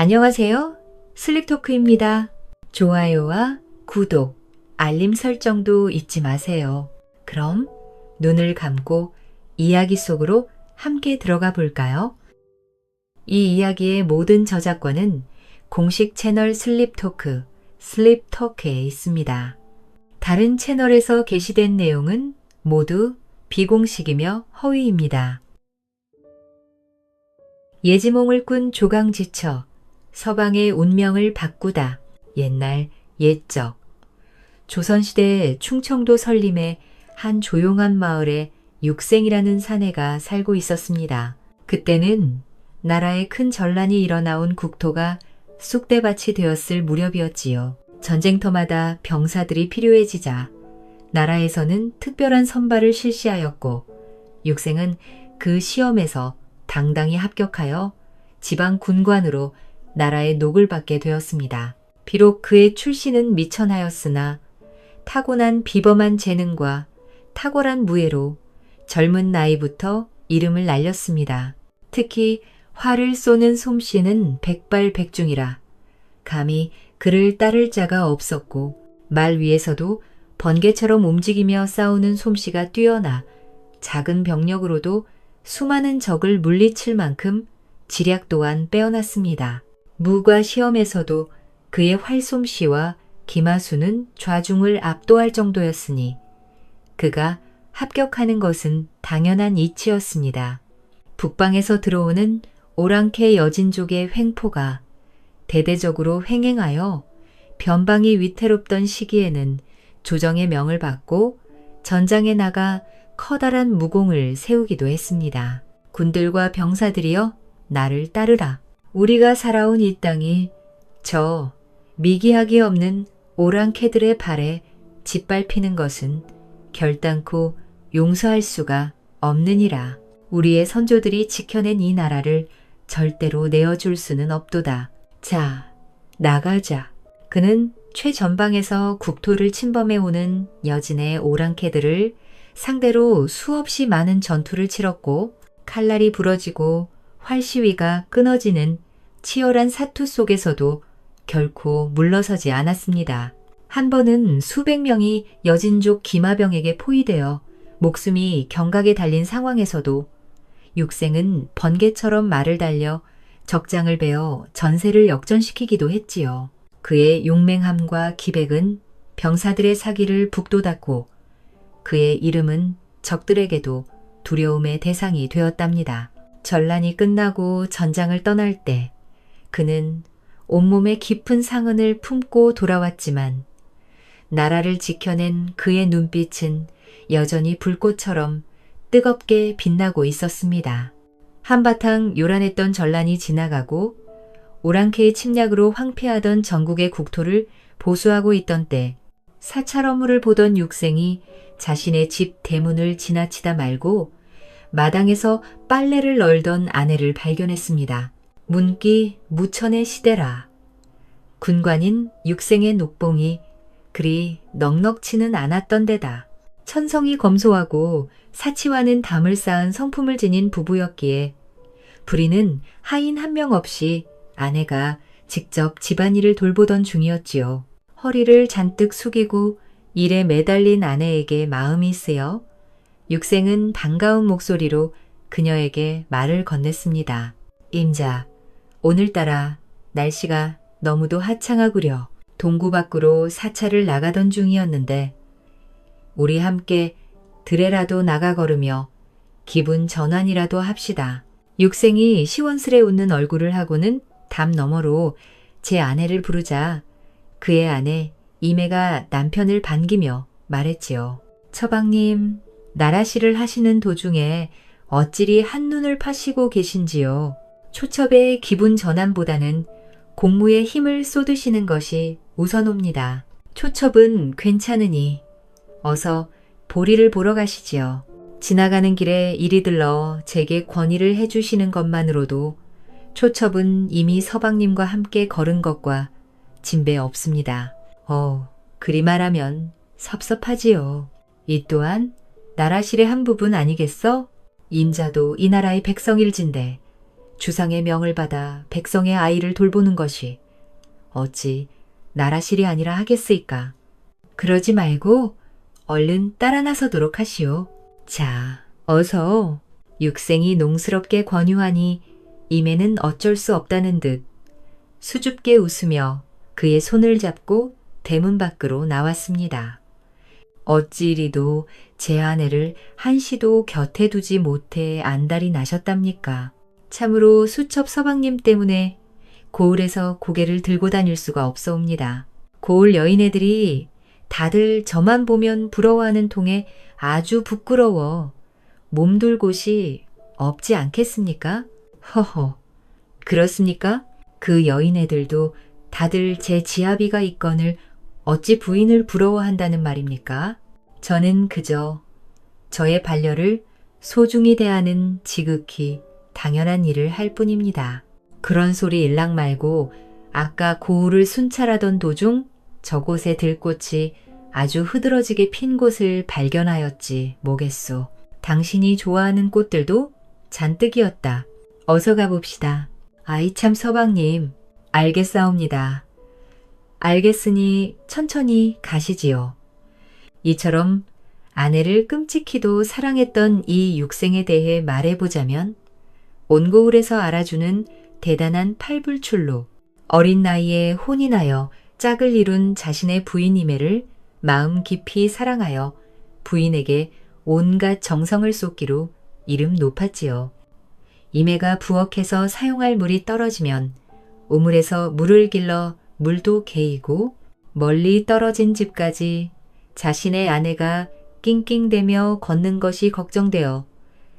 안녕하세요. 슬립토크입니다. 좋아요와 구독, 알림 설정도 잊지 마세요. 그럼 눈을 감고 이야기 속으로 함께 들어가 볼까요? 이 이야기의 모든 저작권은 공식 채널 슬립토크, 슬립토크에 있습니다. 다른 채널에서 게시된 내용은 모두 비공식이며 허위입니다. 예지몽을 꾼 조강지처, 서방의 운명을 바꾸다, 옛날 옛적. 조선시대 충청도 설림의 한 조용한 마을에 육생이라는 사내가 살고 있었습니다. 그때는 나라에 큰 전란이 일어나온 국토가 쑥대밭이 되었을 무렵이었지요. 전쟁터마다 병사들이 필요해지자 나라에서는 특별한 선발을 실시하였고 육생은 그 시험에서 당당히 합격하여 지방 군관으로 나라의 녹을 받게 되었습니다. 비록 그의 출신은 미천하였으나 타고난 비범한 재능과 탁월한 무예로 젊은 나이부터 이름을 날렸습니다. 특히 활을 쏘는 솜씨는 백발백중이라 감히 그를 따를 자가 없었고 말 위에서도 번개처럼 움직이며 싸우는 솜씨가 뛰어나 작은 병력으로도 수많은 적을 물리칠 만큼 지략 또한 빼어났습니다. 무과 시험에서도 그의 활솜씨와 기마수는 좌중을 압도할 정도였으니 그가 합격하는 것은 당연한 이치였습니다. 북방에서 들어오는 오랑캐 여진족의 횡포가 대대적으로 횡행하여 변방이 위태롭던 시기에는 조정의 명을 받고 전장에 나가 커다란 무공을 세우기도 했습니다. 군들과 병사들이여 나를 따르라. 우리가 살아온 이 땅이 저 미기하기 없는 오랑캐들의 발에 짓밟히는 것은 결단코 용서할 수가 없느니라. 우리의 선조들이 지켜낸 이 나라를 절대로 내어줄 수는 없도다. 자, 나가자. 그는 최전방에서 국토를 침범해오는 여진의 오랑캐들을 상대로 수없이 많은 전투를 치렀고 칼날이 부러지고 활시위가 끊어지는 치열한 사투 속에서도 결코 물러서지 않았습니다. 한 번은 수백 명이 여진족 기마병에게 포위되어 목숨이 경각에 달린 상황에서도 육생은 번개처럼 말을 달려 적장을 베어 전세를 역전시키기도 했지요. 그의 용맹함과 기백은 병사들의 사기를 북돋았고 그의 이름은 적들에게도 두려움의 대상이 되었답니다. 전란이 끝나고 전장을 떠날 때 그는 온몸에 깊은 상흔을 품고 돌아왔지만 나라를 지켜낸 그의 눈빛은 여전히 불꽃처럼 뜨겁게 빛나고 있었습니다. 한바탕 요란했던 전란이 지나가고 오랑캐의 침략으로 황폐하던 전국의 국토를 보수하고 있던 때 사찰 업무를 보던 육생이 자신의 집 대문을 지나치다 말고 마당에서 빨래를 널던 아내를 발견했습니다. 문기 무천의 시대라. 군관인 육생의 녹봉이 그리 넉넉치는 않았던 데다 천성이 검소하고 사치와는 담을 쌓은 성품을 지닌 부부였기에 부리는 하인 한 명 없이 아내가 직접 집안일을 돌보던 중이었지요. 허리를 잔뜩 숙이고 일에 매달린 아내에게 마음이 쓰여 육생은 반가운 목소리로 그녀에게 말을 건넸습니다. 임자, 오늘따라 날씨가 너무도 화창하구려. 동구 밖으로 사찰을 나가던 중이었는데 우리 함께 들에라도 나가 걸으며 기분 전환이라도 합시다. 육생이 시원스레 웃는 얼굴을 하고는 담 너머로 제 아내를 부르자 그의 아내 이매가 남편을 반기며 말했지요. 처방님, 나라시를 하시는 도중에 어찌리 한눈을 파시고 계신지요. 초첩의 기분 전환보다는 공무에 힘을 쏟으시는 것이 우선옵니다. 초첩은 괜찮으니 어서 보리를 보러 가시지요. 지나가는 길에 이리 들러 제게 권의를 해주시는 것만으로도 초첩은 이미 서방님과 함께 걸은 것과 진배 없습니다. 그리 말하면 섭섭하지요. 이 또한 나라실의 한 부분 아니겠어? 임자도 이 나라의 백성일진데 주상의 명을 받아 백성의 아이를 돌보는 것이 어찌 나라실이 아니라 하겠으이까. 그러지 말고 얼른 따라 나서도록 하시오. 자, 어서. 육생이 농스럽게 권유하니 임에는 어쩔 수 없다는 듯 수줍게 웃으며 그의 손을 잡고 대문 밖으로 나왔습니다. 어찌리도 제 아내를 한시도 곁에 두지 못해 안달이 나셨답니까? 참으로 수첩 서방님 때문에 고을에서 고개를 들고 다닐 수가 없사옵니다. 고을 여인애들이 다들 저만 보면 부러워하는 통에 아주 부끄러워 몸둘 곳이 없지 않겠습니까? 허허, 그렇습니까? 그 여인애들도 다들 제 지아비가 있거늘 어찌 부인을 부러워한다는 말입니까? 저는 그저 저의 반려를 소중히 대하는 지극히 당연한 일을 할 뿐입니다. 그런 소리 일락 말고 아까 고을을 순찰하던 도중 저곳에 들꽃이 아주 흐드러지게 핀 곳을 발견하였지 뭐겠소. 당신이 좋아하는 꽃들도 잔뜩이었다. 어서 가봅시다. 아이 참 서방님, 알겠사옵니다. 알겠으니 천천히 가시지요. 이처럼 아내를 끔찍히도 사랑했던 이 육생에 대해 말해보자면 온고을에서 알아주는 대단한 팔불출로 어린 나이에 혼이 나여 짝을 이룬 자신의 부인 이매를 마음 깊이 사랑하여 부인에게 온갖 정성을 쏟기로 이름 높았지요. 이매가 부엌에서 사용할 물이 떨어지면 우물에서 물을 길러 물도 개이고 멀리 떨어진 집까지 자신의 아내가 낑낑대며 걷는 것이 걱정되어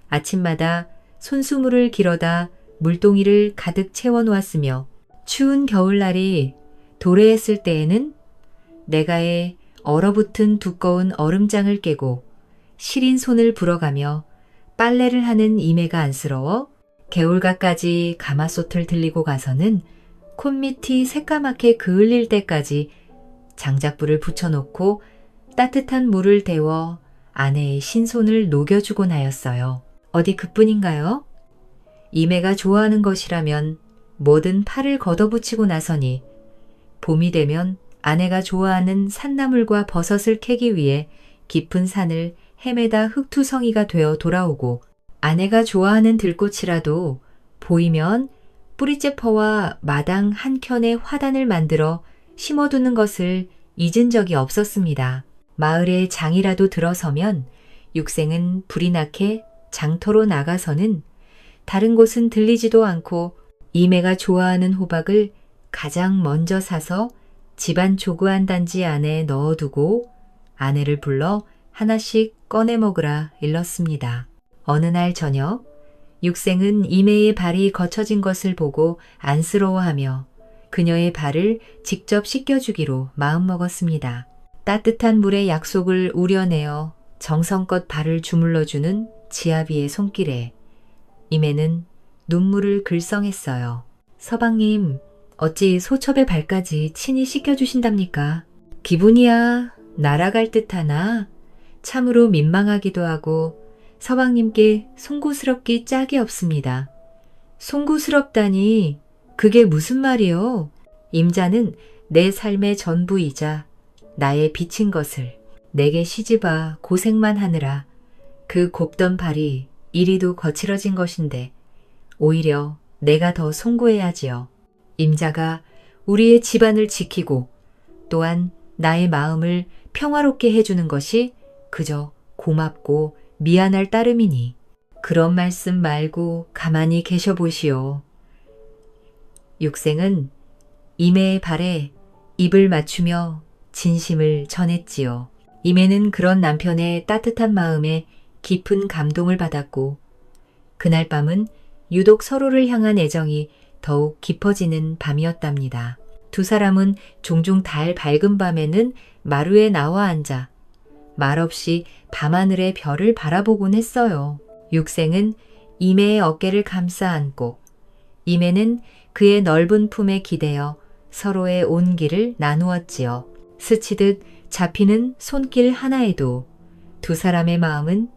아침마다 손수물을 길어다 물동이를 가득 채워놓았으며 추운 겨울날이 도래했을 때에는 내가에 얼어붙은 두꺼운 얼음장을 깨고 시린 손을 불어가며 빨래를 하는 이매가 안쓰러워 개울가까지 가마솥을 들리고 가서는 콧밑이 새까맣게 그을릴 때까지 장작불을 붙여놓고 따뜻한 물을 데워 아내의 신손을 녹여주곤 하였어요. 어디 그뿐인가요? 이매가 좋아하는 것이라면 뭐든 팔을 걷어붙이고 나서니 봄이 되면 아내가 좋아하는 산나물과 버섯을 캐기 위해 깊은 산을 헤매다 흙투성이가 되어 돌아오고 아내가 좋아하는 들꽃이라도 보이면 뿌리째퍼와 마당 한켠에 화단을 만들어 심어두는 것을 잊은 적이 없었습니다. 마을에 장이라도 들어서면 육생은 불이 나게 장터로 나가서는 다른 곳은 들리지도 않고 이매가 좋아하는 호박을 가장 먼저 사서 집안 조그한 단지 안에 넣어두고 아내를 불러 하나씩 꺼내 먹으라 일렀습니다. 어느 날 저녁 육생은 이매의 발이 거쳐진 것을 보고 안쓰러워하며 그녀의 발을 직접 씻겨주기로 마음먹었습니다. 따뜻한 물에 약속을 우려내어 정성껏 발을 주물러주는 지아비의 손길에 이매는 눈물을 글썽했어요. 서방님, 어찌 소첩의 발까지 친히 씻겨주신답니까? 기분이야 날아갈 듯하나 참으로 민망하기도 하고 서방님께 송구스럽기 짝이 없습니다. 송구스럽다니 그게 무슨 말이요? 임자는 내 삶의 전부이자 나의 빛인 것을 내게 시집아 고생만 하느라 그 곱던 발이 이리도 거칠어진 것인데 오히려 내가 더 송구해야지요. 임자가 우리의 집안을 지키고 또한 나의 마음을 평화롭게 해주는 것이 그저 고맙고 미안할 따름이니 그런 말씀 말고 가만히 계셔보시오. 육생은 이매의 발에 입을 맞추며 진심을 전했지요. 이매는 그런 남편의 따뜻한 마음에 깊은 감동을 받았고 그날 밤은 유독 서로를 향한 애정이 더욱 깊어지는 밤이었답니다. 두 사람은 종종 달 밝은 밤에는 마루에 나와 앉아 말없이 밤하늘의 별을 바라보곤 했어요. 육생은 이매의 어깨를 감싸 안고 이매는 그의 넓은 품에 기대어 서로의 온기를 나누었지요. 스치듯 잡히는 손길 하나에도 두 사람의 마음은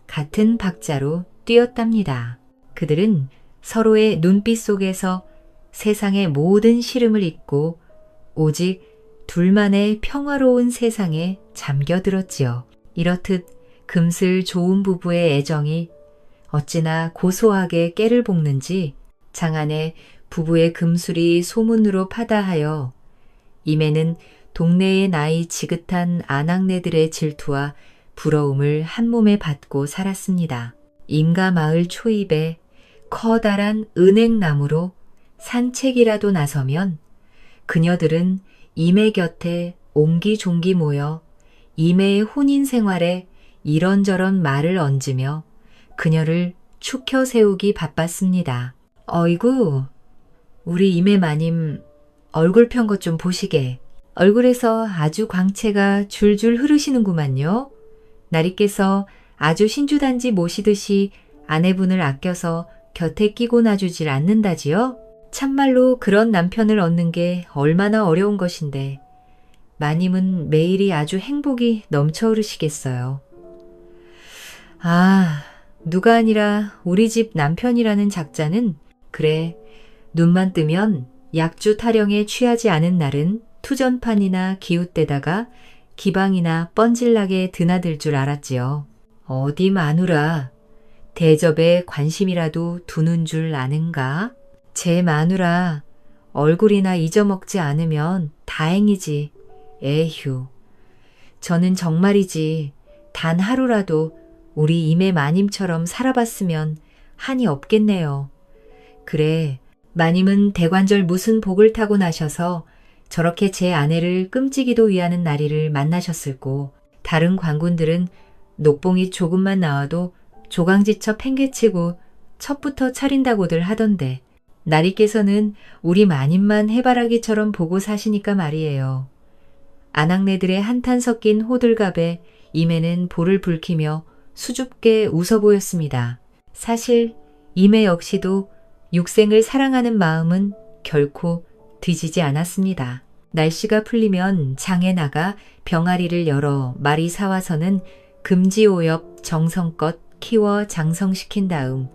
같은 박자로 뛰었답니다. 그들은 서로의 눈빛 속에서 세상의 모든 시름을 잊고 오직 둘만의 평화로운 세상에 잠겨들었지요. 이렇듯 금슬 좋은 부부의 애정이 어찌나 고소하게 깨를 볶는지 장안에 부부의 금술이 소문으로 파다하여 임에는 동네의 나이 지긋한 아낙네들의 질투와 부러움을 한 몸에 받고 살았습니다. 임가 마을 초입에 커다란 은행나무로 산책이라도 나서면 그녀들은 임의 곁에 옹기종기 모여 임의 혼인 생활에 이런저런 말을 얹으며 그녀를 축혀 세우기 바빴습니다. 어이구, 우리 임의 마님 얼굴 편 것 좀 보시게. 얼굴에서 아주 광채가 줄줄 흐르시는구만요. 나리께서 아주 신주단지 모시듯이 아내분을 아껴서 곁에 끼고 놔주질 않는다지요? 참말로 그런 남편을 얻는 게 얼마나 어려운 것인데 마님은 매일이 아주 행복이 넘쳐 흐르시겠어요. 아, 누가 아니라 우리 집 남편이라는 작자는 그래, 눈만 뜨면 약주 타령에 취하지 않은 날은 투전판이나 기웃대다가 기방이나 뻔질나게 드나들 줄 알았지요. 어디 마누라, 대접에 관심이라도 두는 줄 아는가? 제 마누라, 얼굴이나 잊어먹지 않으면 다행이지. 에휴, 저는 정말이지 단 하루라도 우리 임의 마님처럼 살아봤으면 한이 없겠네요. 그래, 마님은 대관절 무슨 복을 타고 나셔서 저렇게 제 아내를 끔찍이도 위하는 나리를 만나셨을꼬. 다른 관군들은 녹봉이 조금만 나와도 조강지쳐 팽개치고 첩부터 차린다고들 하던데 나리께서는 우리 마님만 해바라기처럼 보고 사시니까 말이에요. 아낙네들의 한탄 섞인 호들갑에 임에는 볼을 붉히며 수줍게 웃어 보였습니다. 사실 임에 역시도 육생을 사랑하는 마음은 결코 뒤지지 않았습니다. 날씨가 풀리면 장에 나가 병아리를 열어 마리 사와서는 금지오엽 정성껏 키워 장성시킨 다음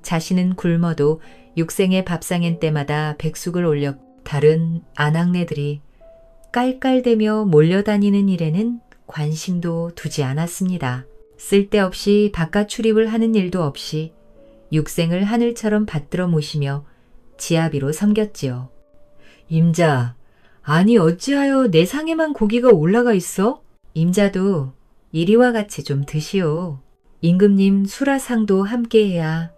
자신은 굶어도 육생의 밥상엔 때마다 백숙을 올려 다른 아낙네들이 깔깔대며 몰려다니는 일에는 관심도 두지 않았습니다. 쓸데없이 바깥 출입을 하는 일도 없이 육생을 하늘처럼 받들어 모시며 지아비로 섬겼지요. 임자, 아니 어찌하여 내 상에만 고기가 올라가 있어? 임자도 이리와 같이 좀 드시오. 임금님 수라상도 함께해야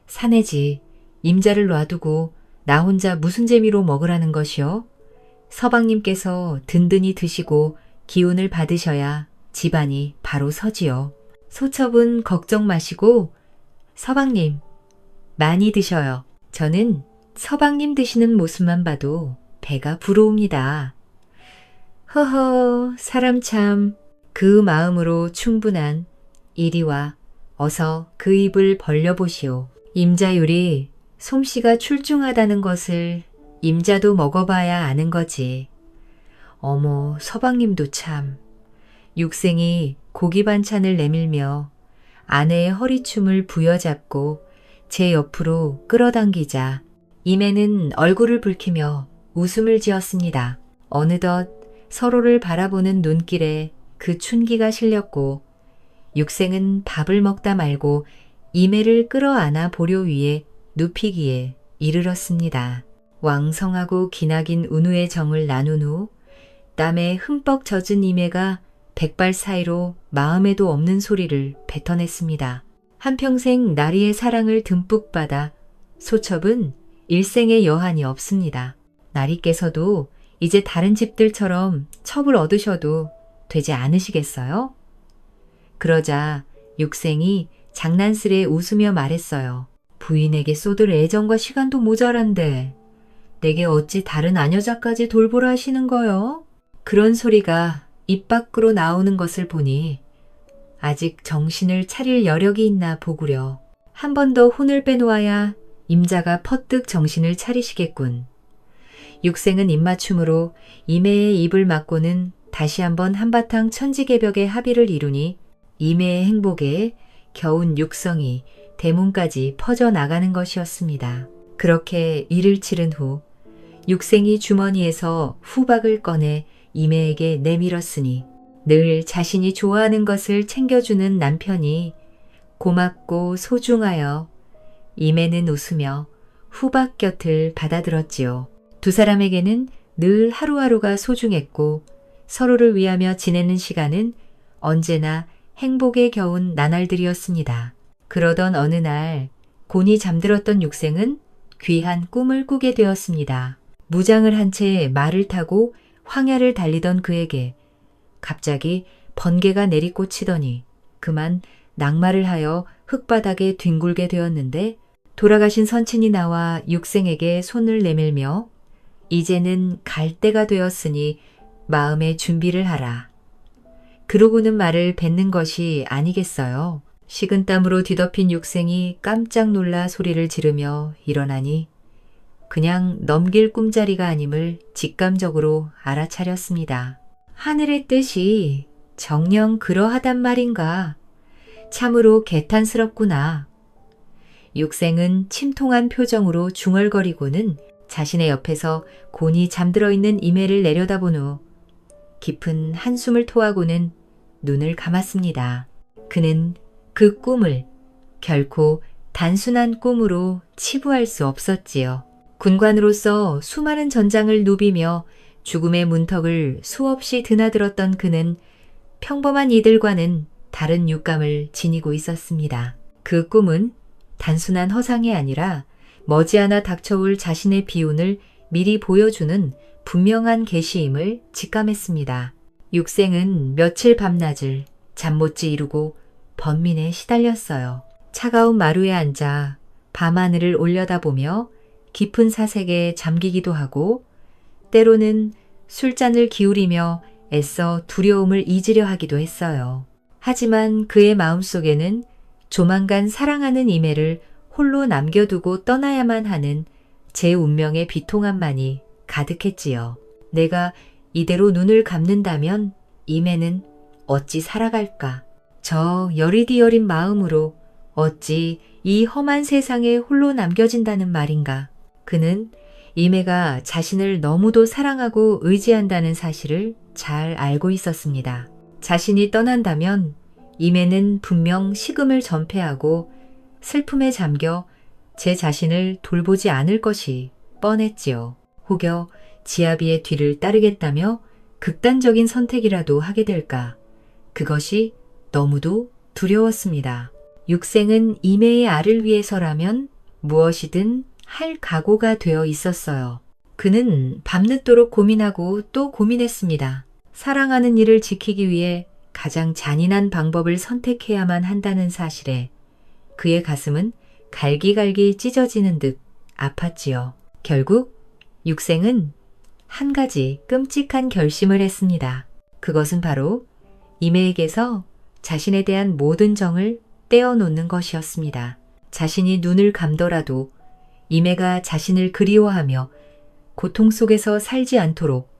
사내지 임자를 놔두고 나 혼자 무슨 재미로 먹으라는 것이오? 서방님께서 든든히 드시고 기운을 받으셔야 집안이 바로 서지요. 소첩은 걱정 마시고 서방님 많이 드셔요. 저는 서방님 드시는 모습만 봐도 배가 부러웁니다. 허허, 사람 참 그 마음으로 충분한 이리와 어서 그 입을 벌려보시오. 임자율이 솜씨가 출중하다는 것을 임자도 먹어봐야 아는 거지. 어머, 서방님도 참. 육생이 고기 반찬을 내밀며 아내의 허리춤을 부여잡고 제 옆으로 끌어당기자 임에는 얼굴을 붉히며 웃음을 지었습니다. 어느덧 서로를 바라보는 눈길에 그 춘기가 실렸고 육생은 밥을 먹다 말고 임애를 끌어안아 보려 위해 눕히기에 이르렀습니다. 왕성하고 기나긴 운우의 정을 나눈 후 땀에 흠뻑 젖은 임애가 백발 사이로 마음에도 없는 소리를 뱉어냈습니다. 한평생 나리의 사랑을 듬뿍 받아 소첩은 일생의 여한이 없습니다. 나리께서도 이제 다른 집들처럼 첩을 얻으셔도 되지 않으시겠어요? 그러자 육생이 장난스레 웃으며 말했어요. 부인에게 쏟을 애정과 시간도 모자란데 내게 어찌 다른 아녀자까지 돌보라 하시는 거요? 그런 소리가 입 밖으로 나오는 것을 보니 아직 정신을 차릴 여력이 있나 보구려. 한 번 더 혼을 빼놓아야 임자가 퍼뜩 정신을 차리시겠군. 육생은 입맞춤으로 임애의 입을 막고는 다시 한번 한바탕 천지개벽의 합의를 이루니 임애의 행복에 겨운 육성이 대문까지 퍼져나가는 것이었습니다. 그렇게 일을 치른 후 육생이 주머니에서 후박을 꺼내 이매에게 내밀었으니 늘 자신이 좋아하는 것을 챙겨주는 남편이 고맙고 소중하여 이매는 웃으며 후박 곁을 받아들었지요. 두 사람에게는 늘 하루하루가 소중했고 서로를 위하며 지내는 시간은 언제나 행복에 겨운 나날들이었습니다. 그러던 어느 날 곤히 잠들었던 육생은 귀한 꿈을 꾸게 되었습니다. 무장을 한 채 말을 타고 황야를 달리던 그에게 갑자기 번개가 내리꽂히더니 그만 낙마를 하여 흙바닥에 뒹굴게 되었는데 돌아가신 선친이 나와 육생에게 손을 내밀며 이제는 갈 때가 되었으니 마음의 준비를 하라. 그러고는 말을 뱉는 것이 아니겠어요. 식은땀으로 뒤덮인 육생이 깜짝 놀라 소리를 지르며 일어나니 그냥 넘길 꿈자리가 아님을 직감적으로 알아차렸습니다. 하늘의 뜻이 정녕 그러하단 말인가. 참으로 개탄스럽구나. 육생은 침통한 표정으로 중얼거리고는 자신의 옆에서 곤히 잠들어 있는 이매를 내려다본 후 깊은 한숨을 토하고는 눈을 감았습니다. 그는 그 꿈을 결코 단순한 꿈으로 치부할 수 없었지요. 군관으로서 수많은 전장을 누비며 죽음의 문턱을 수없이 드나들었던 그는 평범한 이들과는 다른 육감을 지니고 있었습니다. 그 꿈은 단순한 허상이 아니라 머지않아 닥쳐올 자신의 비운을 미리 보여주는 분명한 계시임을 직감했습니다. 육생은 며칠 밤낮을 잠 못지 이루고 번민에 시달렸어요. 차가운 마루에 앉아 밤하늘을 올려다보며 깊은 사색에 잠기기도 하고 때로는 술잔을 기울이며 애써 두려움을 잊으려 하기도 했어요. 하지만 그의 마음속에는 조만간 사랑하는 이매를 홀로 남겨두고 떠나야만 하는 제 운명의 비통함만이 가득했지요. 내가 이대로 눈을 감는다면 이매는 어찌 살아갈까? 저 여리디 여린 마음으로 어찌 이 험한 세상에 홀로 남겨진다는 말인가? 그는 이매가 자신을 너무도 사랑하고 의지한다는 사실을 잘 알고 있었습니다. 자신이 떠난다면 이매는 분명 식음을 전폐하고 슬픔에 잠겨 제 자신을 돌보지 않을 것이 뻔했지요. 혹여 지아비의 뒤를 따르겠다며 극단적인 선택이라도 하게 될까? 그것이 너무도 두려웠습니다. 육생은 이매의 알을 위해서라면 무엇이든 할 각오가 되어 있었어요. 그는 밤늦도록 고민하고 또 고민했습니다. 사랑하는 이를 지키기 위해 가장 잔인한 방법을 선택해야만 한다는 사실에 그의 가슴은 갈기갈기 찢어지는 듯 아팠지요. 결국 육생은 한 가지 끔찍한 결심을 했습니다. 그것은 바로 이매에게서 자신에 대한 모든 정을 떼어놓는 것이었습니다. 자신이 눈을 감더라도 이매가 자신을 그리워하며 고통 속에서 살지 않도록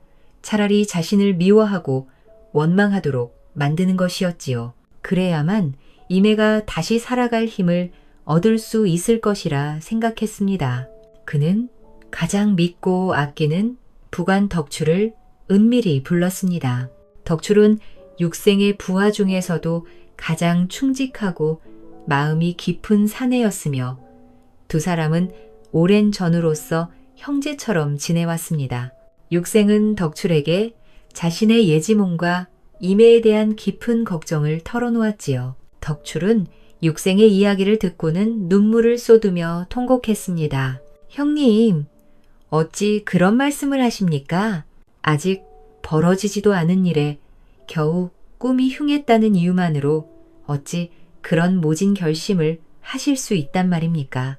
차라리 자신을 미워하고 원망하도록 만드는 것이었지요. 그래야만 이매가 다시 살아갈 힘을 얻을 수 있을 것이라 생각했습니다. 그는 가장 믿고 아끼는 부관 덕출을 은밀히 불렀습니다. 덕출은 육생의 부하 중에서도 가장 충직하고 마음이 깊은 사내였으며 두 사람은 오랜 전우로서 형제처럼 지내왔습니다. 육생은 덕출에게 자신의 예지몽과 이매에 대한 깊은 걱정을 털어놓았지요. 덕출은 육생의 이야기를 듣고는 눈물을 쏟으며 통곡했습니다. 형님, 어찌 그런 말씀을 하십니까? 아직 벌어지지도 않은 일에 겨우 꿈이 흉했다는 이유만으로 어찌 그런 모진 결심을 하실 수 있단 말입니까?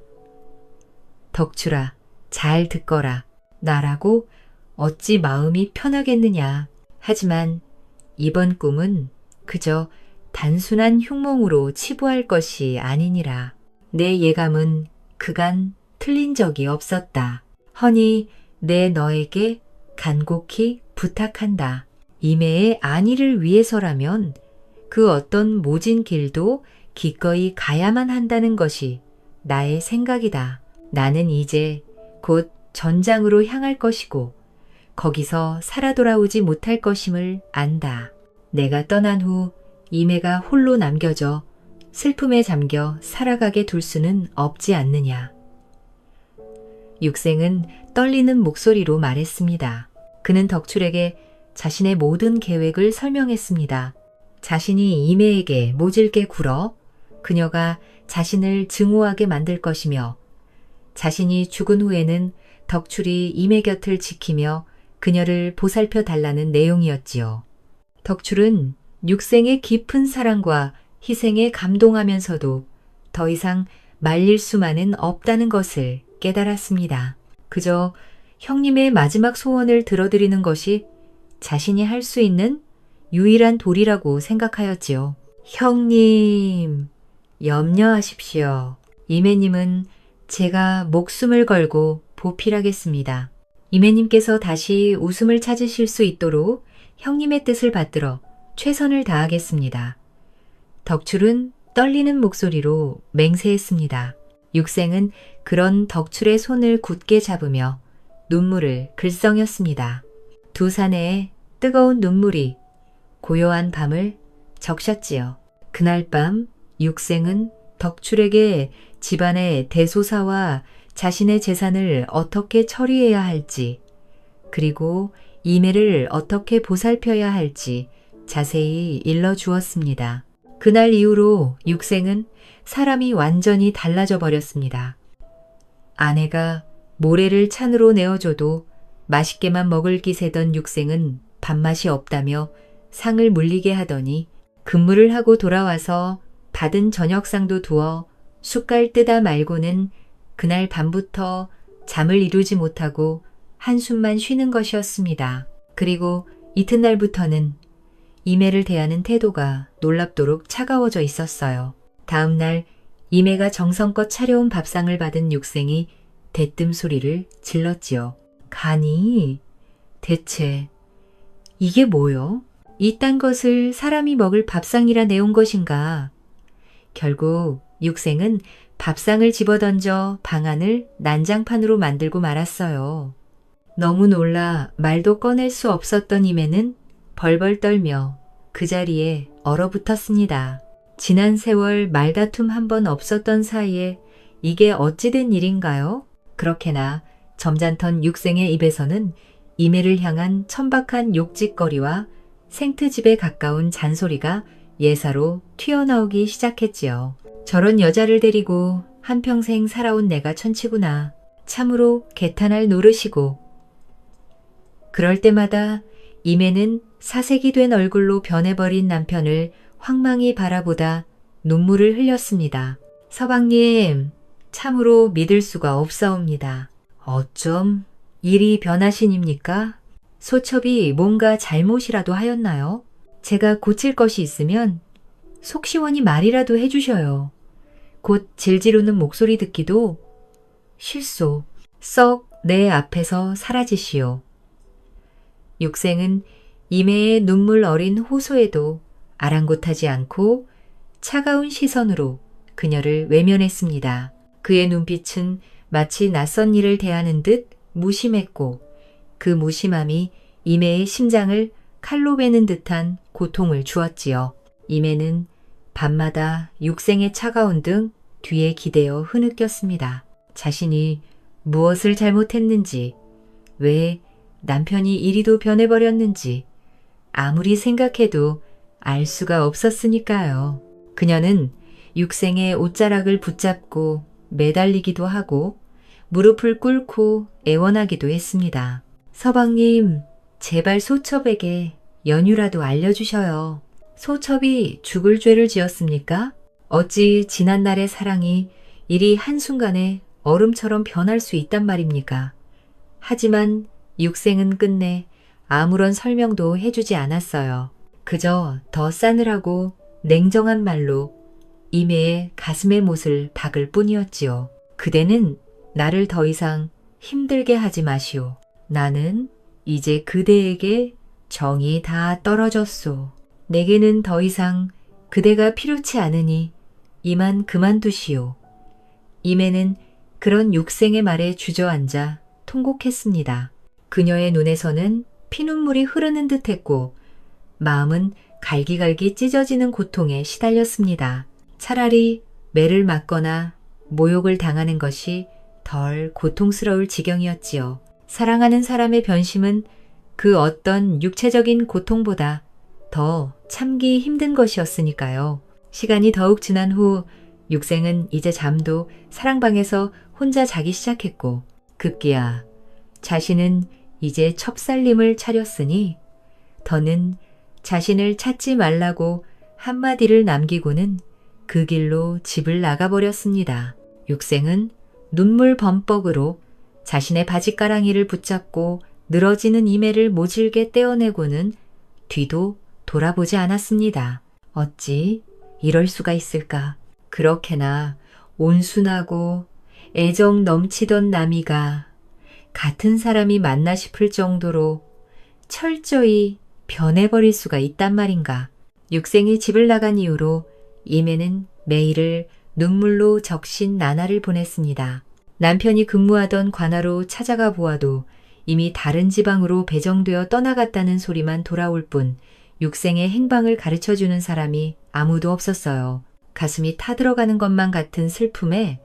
덕출아, 잘 듣거라. 나라고 어찌 마음이 편하겠느냐. 하지만 이번 꿈은 그저 단순한 흉몽으로 치부할 것이 아니니라. 내 예감은 그간 틀린 적이 없었다. 허니 내 너에게 간곡히 부탁한다. 이매의 안위를 위해서라면 그 어떤 모진 길도 기꺼이 가야만 한다는 것이 나의 생각이다. 나는 이제 곧 전장으로 향할 것이고 거기서 살아 돌아오지 못할 것임을 안다. 내가 떠난 후 이매가 홀로 남겨져 슬픔에 잠겨 살아가게 둘 수는 없지 않느냐. 육생은 떨리는 목소리로 말했습니다. 그는 덕출에게 자신의 모든 계획을 설명했습니다. 자신이 이매에게 모질게 굴어 그녀가 자신을 증오하게 만들 것이며 자신이 죽은 후에는 덕출이 이매 곁을 지키며 그녀를 보살펴 달라는 내용이었지요. 덕출은 육생의 깊은 사랑과 희생에 감동하면서도 더 이상 말릴 수만은 없다는 것을 깨달았습니다. 그저 형님의 마지막 소원을 들어드리는 것이 자신이 할 수 있는 유일한 도리라고 생각하였지요. 형님, 염려하십시오. 이매님은 제가 목숨을 걸고 보필하겠습니다. 이매님께서 다시 웃음을 찾으실 수 있도록 형님의 뜻을 받들어 최선을 다하겠습니다. 덕출은 떨리는 목소리로 맹세했습니다. 육생은 그런 덕출의 손을 굳게 잡으며 눈물을 글썽였습니다. 두 사내의 뜨거운 눈물이 고요한 밤을 적셨지요. 그날 밤 육생은 덕출에게 집안의 대소사와 자신의 재산을 어떻게 처리해야 할지, 그리고 이매를 어떻게 보살펴야 할지 자세히 일러주었습니다. 그날 이후로 육생은 사람이 완전히 달라져 버렸습니다. 아내가 모래를 찬으로 내어줘도 맛있게만 먹을 기세던 육생은 밥맛이 없다며 상을 물리게 하더니 근무를 하고 돌아와서 받은 저녁상도 두어 숟갈 뜨다 말고는 그날 밤부터 잠을 이루지 못하고 한숨만 쉬는 것이었습니다. 그리고 이튿날부터는 이매를 대하는 태도가 놀랍도록 차가워져 있었어요. 다음 날 이매가 정성껏 차려온 밥상을 받은 육생이 대뜸 소리를 질렀지요. 가니, 대체 이게 뭐요? 이딴 것을 사람이 먹을 밥상이라 내온 것인가? 결국 육생은 밥상을 집어던져 방안을 난장판으로 만들고 말았어요. 너무 놀라 말도 꺼낼 수 없었던 이매는 벌벌 떨며 그 자리에 얼어붙었습니다. 지난 세월 말다툼 한 번 없었던 사이에 이게 어찌된 일인가요? 그렇게나 점잖던 육생의 입에서는 이매를 향한 천박한 욕짓거리와 생트집에 가까운 잔소리가 예사로 튀어나오기 시작했지요. 저런 여자를 데리고 한평생 살아온 내가 천치구나. 참으로 개탄할 노릇이고. 그럴 때마다 이매는 사색이 된 얼굴로 변해버린 남편을 황망히 바라보다 눈물을 흘렸습니다. 서방님, 참으로 믿을 수가 없사옵니다. 어쩜 일이 변하시입니까? 소첩이 뭔가 잘못이라도 하였나요? 제가 고칠 것이 있으면 속 시원히 말이라도 해주셔요. 곧 질지르는 목소리 듣기도 실소, 썩 내 앞에서 사라지시오. 육생은 이매의 눈물 어린 호소에도 아랑곳하지 않고 차가운 시선으로 그녀를 외면했습니다. 그의 눈빛은 마치 낯선 일을 대하는 듯 무심했고 그 무심함이 이매의 심장을 칼로 베는 듯한 고통을 주었지요. 이매는 밤마다 육생의 차가운 등 뒤에 기대어 흐느꼈습니다. 자신이 무엇을 잘못했는지, 왜 남편이 이리도 변해버렸는지 아무리 생각해도 알 수가 없었으니까요. 그녀는 육생의 옷자락을 붙잡고 매달리기도 하고 무릎을 꿇고 애원하기도 했습니다. 서방님, 제발 소첩에게 연유라도 알려주셔요. 소첩이 죽을 죄를 지었습니까? 어찌 지난날의 사랑이 이리 한순간에 얼음처럼 변할 수 있단 말입니까? 하지만 육생은 끝내 아무런 설명도 해주지 않았어요. 그저 더 싸늘하고 냉정한 말로 이매의 가슴의 못을 박을 뿐이었지요. 그대는 나를 더 이상 힘들게 하지 마시오. 나는 이제 그대에게 정이 다 떨어졌소. 내게는 더 이상 그대가 필요치 않으니 이만 그만두시오. 이매는 그런 육생의 말에 주저앉아 통곡했습니다. 그녀의 눈에서는 피눈물이 흐르는 듯했고 마음은 갈기갈기 찢어지는 고통에 시달렸습니다. 차라리 매를 맞거나 모욕을 당하는 것이 덜 고통스러울 지경이었지요. 사랑하는 사람의 변심은 그 어떤 육체적인 고통보다 더 참기 힘든 것이었으니까요. 시간이 더욱 지난 후 육생은 이제 잠도 사랑방에서 혼자 자기 시작했고 급기야 자신은 이제 첩살림을 차렸으니 더는 자신을 찾지 말라고 한마디를 남기고는 그 길로 집을 나가버렸습니다. 육생은 눈물 범벅으로 자신의 바지가랑이를 붙잡고 늘어지는 이매를 모질게 떼어내고는 뒤도 돌아보지 않았습니다. 어찌 이럴 수가 있을까? 그렇게나 온순하고 애정 넘치던 나미가 같은 사람이 맞나 싶을 정도로 철저히 변해버릴 수가 있단 말인가. 육생이 집을 나간 이후로 이매는 매일을 눈물로 적신 나날을 보냈습니다. 남편이 근무하던 관하로 찾아가 보아도 이미 다른 지방으로 배정되어 떠나갔다는 소리만 돌아올 뿐 육생의 행방을 가르쳐주는 사람이 아무도 없었어요. 가슴이 타들어가는 것만 같은 슬픔에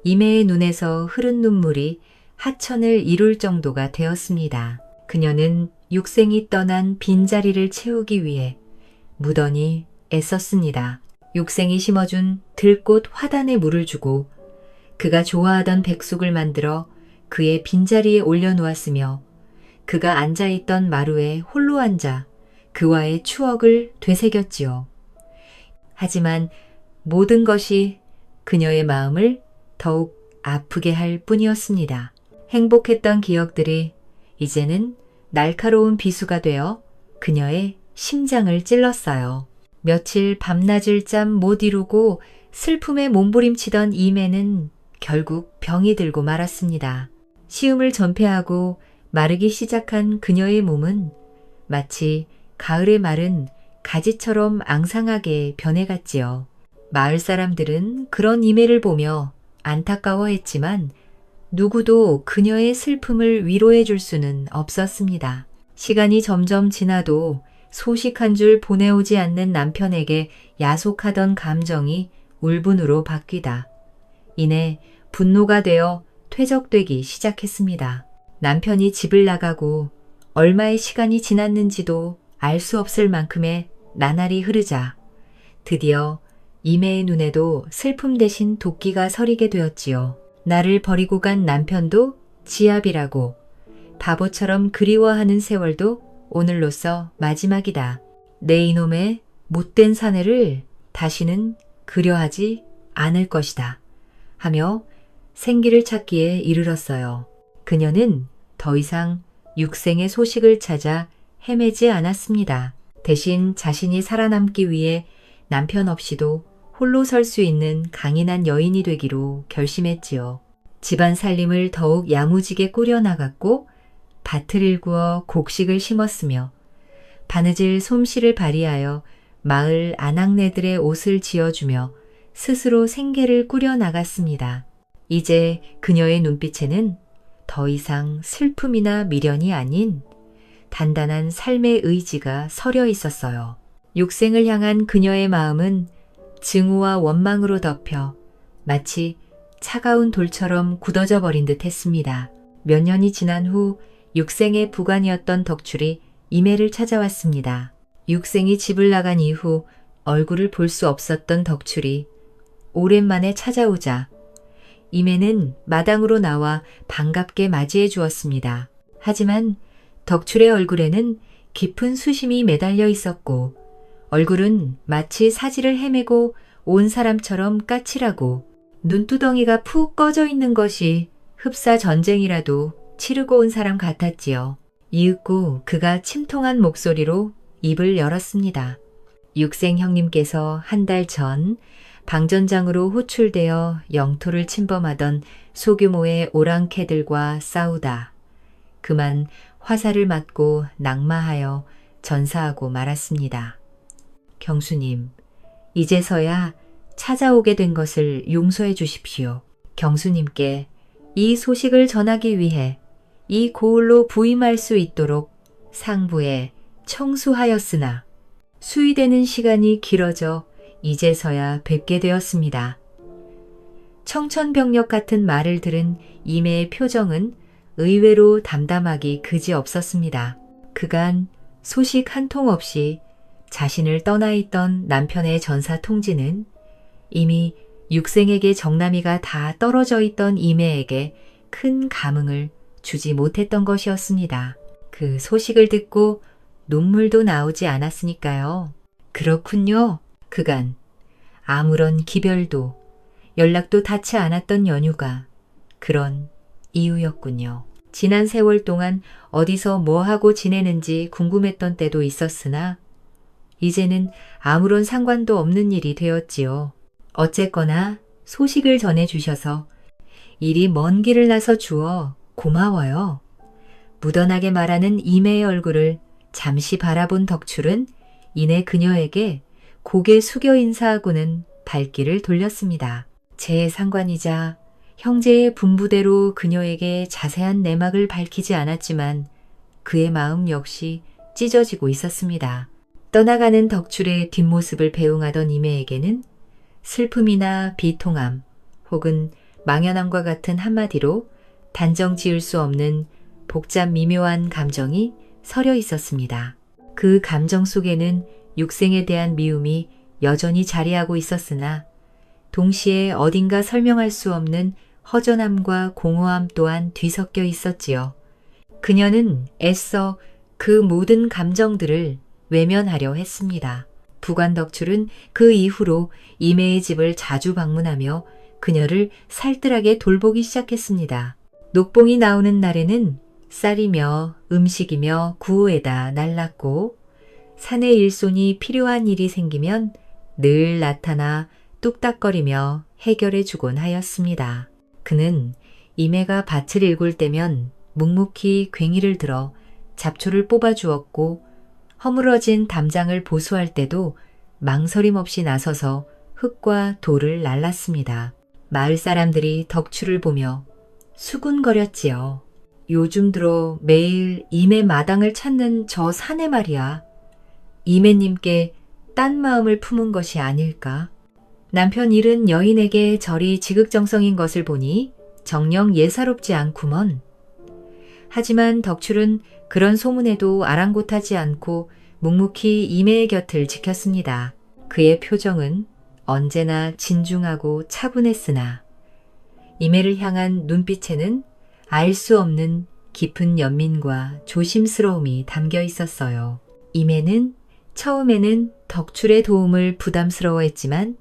이매의 눈에서 흐른 눈물이 하천을 이룰 정도가 되었습니다. 그녀는 육생이 떠난 빈자리를 채우기 위해 무던히 애썼습니다. 육생이 심어준 들꽃 화단에 물을 주고 그가 좋아하던 백숙을 만들어 그의 빈자리에 올려놓았으며 그가 앉아있던 마루에 홀로 앉아 그와의 추억을 되새겼지요. 하지만 모든 것이 그녀의 마음을 더욱 아프게 할 뿐이었습니다. 행복했던 기억들이 이제는 날카로운 비수가 되어 그녀의 심장을 찔렀어요. 며칠 밤낮을 짬 못 이루고 슬픔에 몸부림치던 이매는 결국 병이 들고 말았습니다. 시음을 전폐하고 마르기 시작한 그녀의 몸은 마치 가을에 마른 가지처럼 앙상하게 변해갔지요. 마을 사람들은 그런 이매를 보며 안타까워했지만 누구도 그녀의 슬픔을 위로해 줄 수는 없었습니다. 시간이 점점 지나도 소식 한 줄 보내오지 않는 남편에게 야속하던 감정이 울분으로 바뀌다. 이내 분노가 되어 퇴적되기 시작했습니다. 남편이 집을 나가고 얼마의 시간이 지났는지도 알 수 없을 만큼의 나날이 흐르자 드디어 이매의 눈에도 슬픔 대신 도끼가 서리게 되었지요. 나를 버리고 간 남편도 지압이라고 바보처럼 그리워하는 세월도 오늘로써 마지막이다. 내 이놈의 못된 사내를 다시는 그려하지 않을 것이다. 하며 생기를 찾기에 이르렀어요. 그녀는 더 이상 육생의 소식을 찾아 헤매지 않았습니다. 대신 자신이 살아남기 위해 남편 없이도 홀로 설 수 있는 강인한 여인이 되기로 결심했지요. 집안 살림을 더욱 야무지게 꾸려나갔고 밭을 일구어 곡식을 심었으며 바느질 솜씨를 발휘하여 마을 아낙네들의 옷을 지어주며 스스로 생계를 꾸려나갔습니다. 이제 그녀의 눈빛에는 더 이상 슬픔이나 미련이 아닌 단단한 삶의 의지가 서려 있었어요. 육생을 향한 그녀의 마음은 증오와 원망으로 덮여 마치 차가운 돌처럼 굳어져 버린 듯 했습니다. 몇 년이 지난 후 육생의 부관이었던 덕출이 이매를 찾아왔습니다. 육생이 집을 나간 이후 얼굴을 볼 수 없었던 덕출이 오랜만에 찾아오자 이매는 마당으로 나와 반갑게 맞이해 주었습니다. 하지만 덕출의 얼굴에는 깊은 수심이 매달려 있었고 얼굴은 마치 사지를 헤매고 온 사람처럼 까칠하고 눈두덩이가 푹 꺼져 있는 것이 흡사 전쟁이라도 치르고 온 사람 같았지요. 이윽고 그가 침통한 목소리로 입을 열었습니다. 육생 형님께서 한 달 전 방전장으로 호출되어 영토를 침범하던 소규모의 오랑캐들과 싸우다 그만 화살을 맞고 낙마하여 전사하고 말았습니다. 경수님, 이제서야 찾아오게 된 것을 용서해 주십시오. 경수님께 이 소식을 전하기 위해 이 고을로 부임할 수 있도록 상부에 청수하였으나 수의되는 시간이 길어져 이제서야 뵙게 되었습니다. 청천벽력 같은 말을 들은 이매의 표정은 의외로 담담하기 그지없었습니다. 그간 소식 한 통 없이 자신을 떠나 있던 남편의 전사 통지는 이미 육생에게 정남이가 다 떨어져 있던 이매에게 큰 감흥을 주지 못했던 것이었습니다. 그 소식을 듣고 눈물도 나오지 않았으니까요. 그렇군요. 그간 아무런 기별도 연락도 닿지 않았던 연유가 그런 이유였군요. 지난 세월 동안 어디서 뭐하고 지내는지 궁금했던 때도 있었으나 이제는 아무런 상관도 없는 일이 되었지요. 어쨌거나 소식을 전해주셔서 이리 먼 길을 나서 주어 고마워요. 무던하게 말하는 이매의 얼굴을 잠시 바라본 덕출은 이내 그녀에게 고개 숙여 인사하고는 발길을 돌렸습니다. 제 상관이자 형제의 분부대로 그녀에게 자세한 내막을 밝히지 않았지만 그의 마음 역시 찢어지고 있었습니다. 떠나가는 덕출의 뒷모습을 배웅하던 이매에게는 슬픔이나 비통함 혹은 망연함과 같은 한마디로 단정 지을 수 없는 복잡 미묘한 감정이 서려 있었습니다. 그 감정 속에는 육생에 대한 미움이 여전히 자리하고 있었으나 동시에 어딘가 설명할 수 없는 허전함과 공허함 또한 뒤섞여 있었지요. 그녀는 애써 그 모든 감정들을 외면하려 했습니다. 부관덕출은 그 이후로 이매의 집을 자주 방문하며 그녀를 살뜰하게 돌보기 시작했습니다. 녹봉이 나오는 날에는 쌀이며 음식이며 구호에다 날랐고 사내 일손이 필요한 일이 생기면 늘 나타나 뚝딱거리며 해결해 주곤 하였습니다. 그는 이매가 밭을 일굴 때면 묵묵히 괭이를 들어 잡초를 뽑아 주었고 허물어진 담장을 보수할 때도 망설임 없이 나서서 흙과 돌을 날랐습니다. 마을 사람들이 덕출을 보며 수군거렸지요. 요즘 들어 매일 이매 마당을 찾는 저 사내 말이야. 이매님께 딴 마음을 품은 것이 아닐까? 남편 잃은 여인에게 저리 지극정성인 것을 보니 정녕 예사롭지 않구먼. 하지만 덕출은 그런 소문에도 아랑곳하지 않고 묵묵히 이매의 곁을 지켰습니다. 그의 표정은 언제나 진중하고 차분했으나 이매를 향한 눈빛에는 알 수 없는 깊은 연민과 조심스러움이 담겨 있었어요. 이매는 처음에는 덕출의 도움을 부담스러워했지만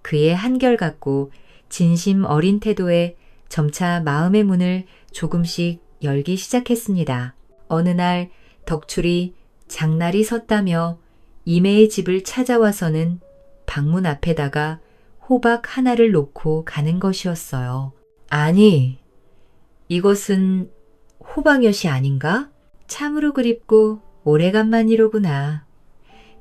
그의 한결같고 진심 어린 태도에 점차 마음의 문을 조금씩 열기 시작했습니다. 어느 날 덕출이 장날이 섰다며 이매의 집을 찾아와서는 방문 앞에다가 호박 하나를 놓고 가는 것이었어요. 아니, 이것은 호박엿이 아닌가? 참으로 그립고 오래간만이로구나.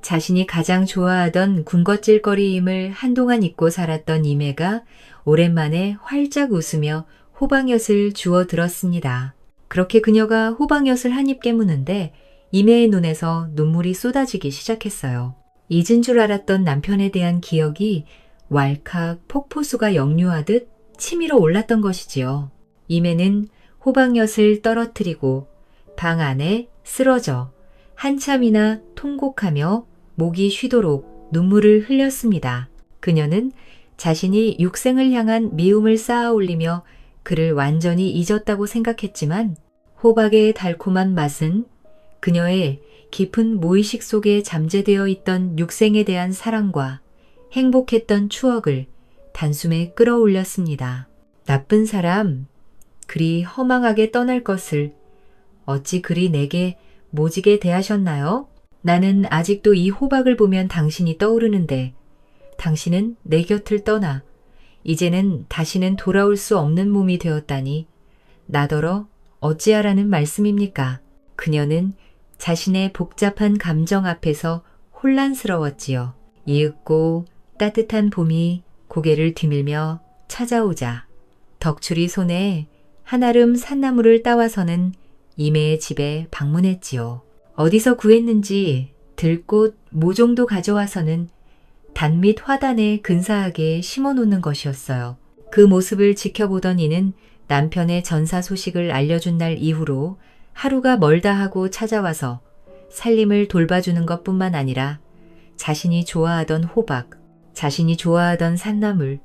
자신이 가장 좋아하던 군것질거리임을 한동안 잊고 살았던 이매가 오랜만에 활짝 웃으며 호박엿을 주워 들었습니다. 그렇게 그녀가 호박엿을 한 입 깨무는데 이매의 눈에서 눈물이 쏟아지기 시작했어요. 잊은 줄 알았던 남편에 대한 기억이 왈칵 폭포수가 역류하듯 치밀어 올랐던 것이지요. 이매는 호박엿을 떨어뜨리고 방 안에 쓰러져 한참이나 통곡하며 목이 쉬도록 눈물을 흘렸습니다. 그녀는 자신이 육생을 향한 미움을 쌓아 올리며 그를 완전히 잊었다고 생각했지만 호박의 달콤한 맛은 그녀의 깊은 무의식 속에 잠재되어 있던 육생에 대한 사랑과 행복했던 추억을 단숨에 끌어올렸습니다. 나쁜 사람, 그리 허망하게 떠날 것을 어찌 그리 내게 모지게 대하셨나요? 나는 아직도 이 호박을 보면 당신이 떠오르는데 당신은 내 곁을 떠나 이제는 다시는 돌아올 수 없는 몸이 되었다니 나더러 어찌하라는 말씀입니까? 그녀는 자신의 복잡한 감정 앞에서 혼란스러웠지요. 이윽고 따뜻한 봄이 고개를 뒤밀며 찾아오자 덕출이 손에 한아름 산나물을 따와서는 이매의 집에 방문했지요. 어디서 구했는지 들꽃 모종도 가져와서는 단 및 화단에 근사하게 심어놓는 것이었어요. 그 모습을 지켜보던 이는 남편의 전사 소식을 알려준 날 이후로 하루가 멀다 하고 찾아와서 살림을 돌봐주는 것뿐만 아니라 자신이 좋아하던 호박, 자신이 좋아하던 산나물,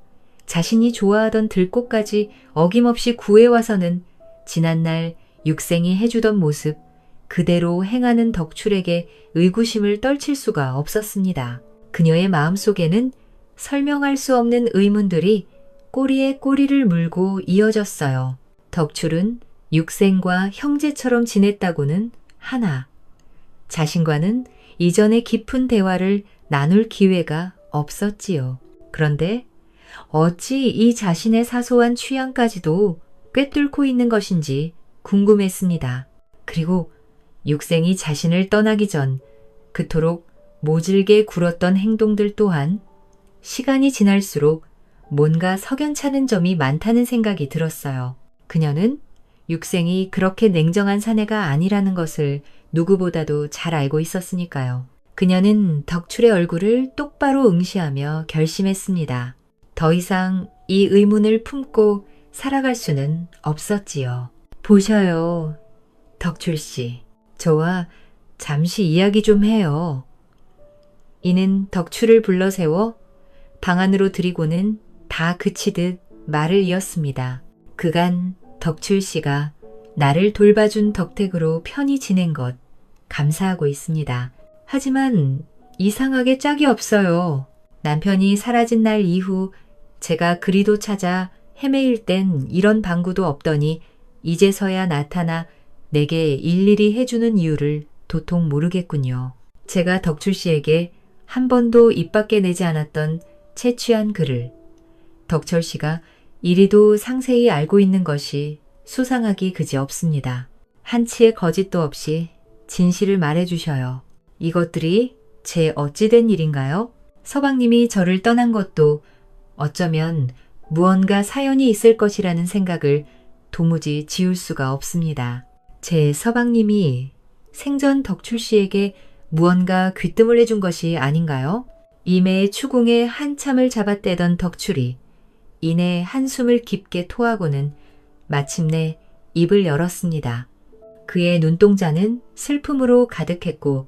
자신이 좋아하던 들꽃까지 어김없이 구해와서는 지난날 육생이 해주던 모습 그대로 행하는 덕출에게 의구심을 떨칠 수가 없었습니다. 그녀의 마음속에는 설명할 수 없는 의문들이 꼬리에 꼬리를 물고 이어졌어요. 덕출은 육생과 형제처럼 지냈다고는 하나, 자신과는 이전의 깊은 대화를 나눌 기회가 없었지요. 그런데 어찌 이 자신의 사소한 취향까지도 꿰뚫고 있는 것인지 궁금했습니다. 그리고 육생이 자신을 떠나기 전 그토록 모질게 굴었던 행동들 또한 시간이 지날수록 뭔가 석연찮은 점이 많다는 생각이 들었어요. 그녀는 육생이 그렇게 냉정한 사내가 아니라는 것을 누구보다도 잘 알고 있었으니까요. 그녀는 덕출의 얼굴을 똑바로 응시하며 결심했습니다. 더 이상 이 의문을 품고 살아갈 수는 없었지요. 보셔요, 덕출씨. 저와 잠시 이야기 좀 해요. 이는 덕출을 불러세워 방 안으로 들이고는 다 그치듯 말을 이었습니다. 그간 덕출씨가 나를 돌봐준 덕택으로 편히 지낸 것 감사하고 있습니다. 하지만 이상하게 짝이 없어요. 남편이 사라진 날 이후 제가 그리도 찾아 헤매일 땐 이런 방구도 없더니 이제서야 나타나 내게 일일이 해주는 이유를 도통 모르겠군요. 제가 덕출씨에게 한 번도 입 밖에 내지 않았던 채취한 글을 덕철씨가 이리도 상세히 알고 있는 것이 수상하기 그지없습니다. 한치의 거짓도 없이 진실을 말해주셔요. 이것들이 제 어찌된 일인가요? 서방님이 저를 떠난 것도 어쩌면 무언가 사연이 있을 것이라는 생각을 도무지 지울 수가 없습니다. 제 서방님이 생전 덕출씨에게 무언가 귀뜸을 해준 것이 아닌가요? 이매의 추궁에 한참을 잡아떼던 덕출이 이내 한숨을 깊게 토하고는 마침내 입을 열었습니다. 그의 눈동자는 슬픔으로 가득했고